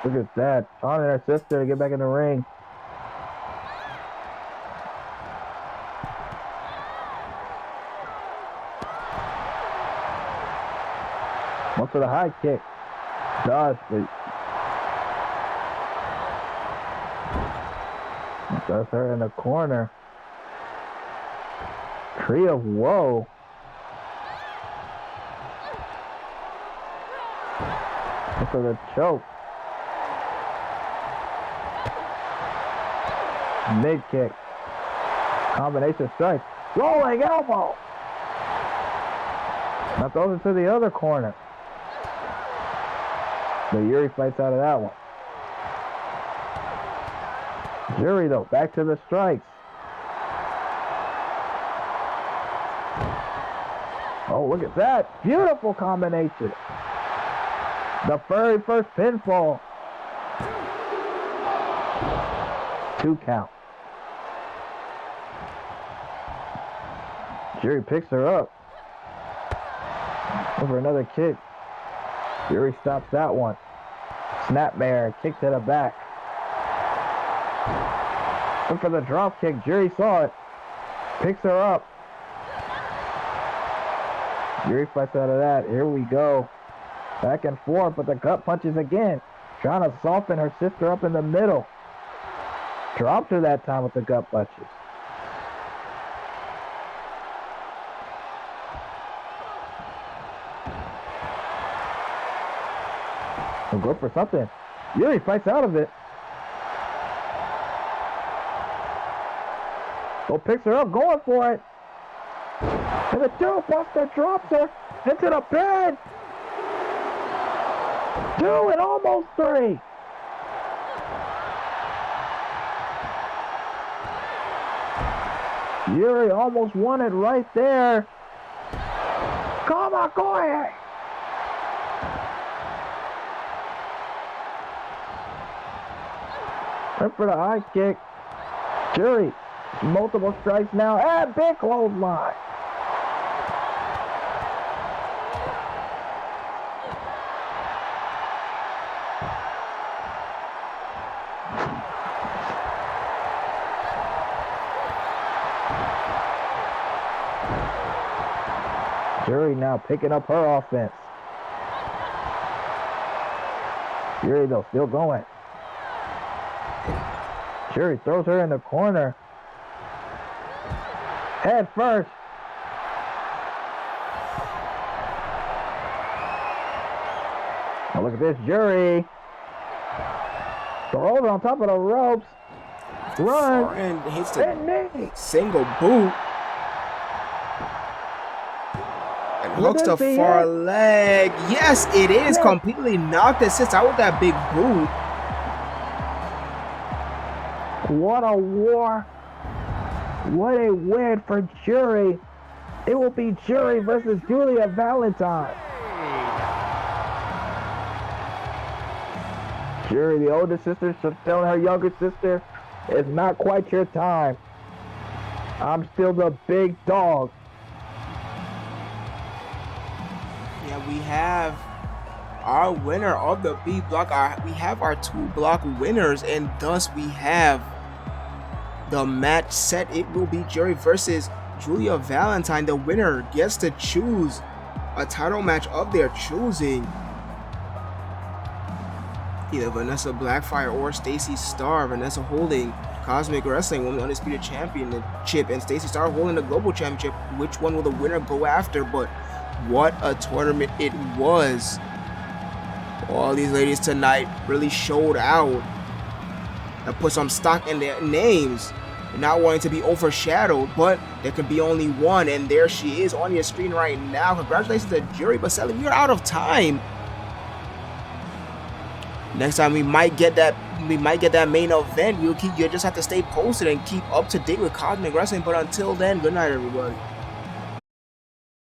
Look at that. Taunting her sister to get back in the ring. One for the high kick. Does, but that's her in the corner. Tree of Woe. One for the choke. Mid kick. Combination strike. Rolling elbow. Now throws it to the other corner. But Yuri fights out of that one. Yuri though, back to the strikes. Oh, look at that. Beautiful combination. The very first pinfall. 2 count. Yuri picks her up. Over another kick. Yuri stops that one. Snapmare, kick to the back. Look for the drop kick. Yuri saw it. Picks her up. Yuri fights out of that. Here we go. Back and forth, but the gut punches again. Trying to soften her sister up in the middle. Dropped her that time with the gut punches. We'll go for something. Yuri fights out of it. Oh, picks her up, going for it. And the two-buster drops her into the bed. 2 and almost 3. Yuri almost won it right there. Come on, go ahead. Went for the high kick. Yuri, multiple strikes now, and big clothesline. Yuri now picking up her offense. Yuri though still going. Yuri throws her in the corner. Head first. Now look at this, Yuri. Throws her on top of the ropes. Run. And hits the single boot. And hooks the far leg. Yes, it is completely knocked and sits out with that big boot. What a war. What a win for Yuri. It will be Yuri versus Julia Valentine. Yuri, the older sister, telling her younger sister, it's not quite your time. I'm still the big dog. Yeah, we have our winner of the B block. We have our 2 block winners, and thus we have the match set. It will be Jerry versus Julia Valentine. The winner gets to choose a title match of their choosing. Either Vanessa Blackfire or Stacey Starr. Vanessa holding Cosmic Wrestling Women's Undisputed Championship, and Stacey Starr holding the Global Championship. Which one will the winner go after? But what a tournament it was. All these ladies tonight really showed out and put some stock in their names, not wanting to be overshadowed, but there can be only one, and there she is on your screen right now. Congratulations to Juri Baselli. We are out of time. Next time we might get that main event. You just have to stay posted and keep up to date with Cosmic Wrestling. But until then, good night, everybody.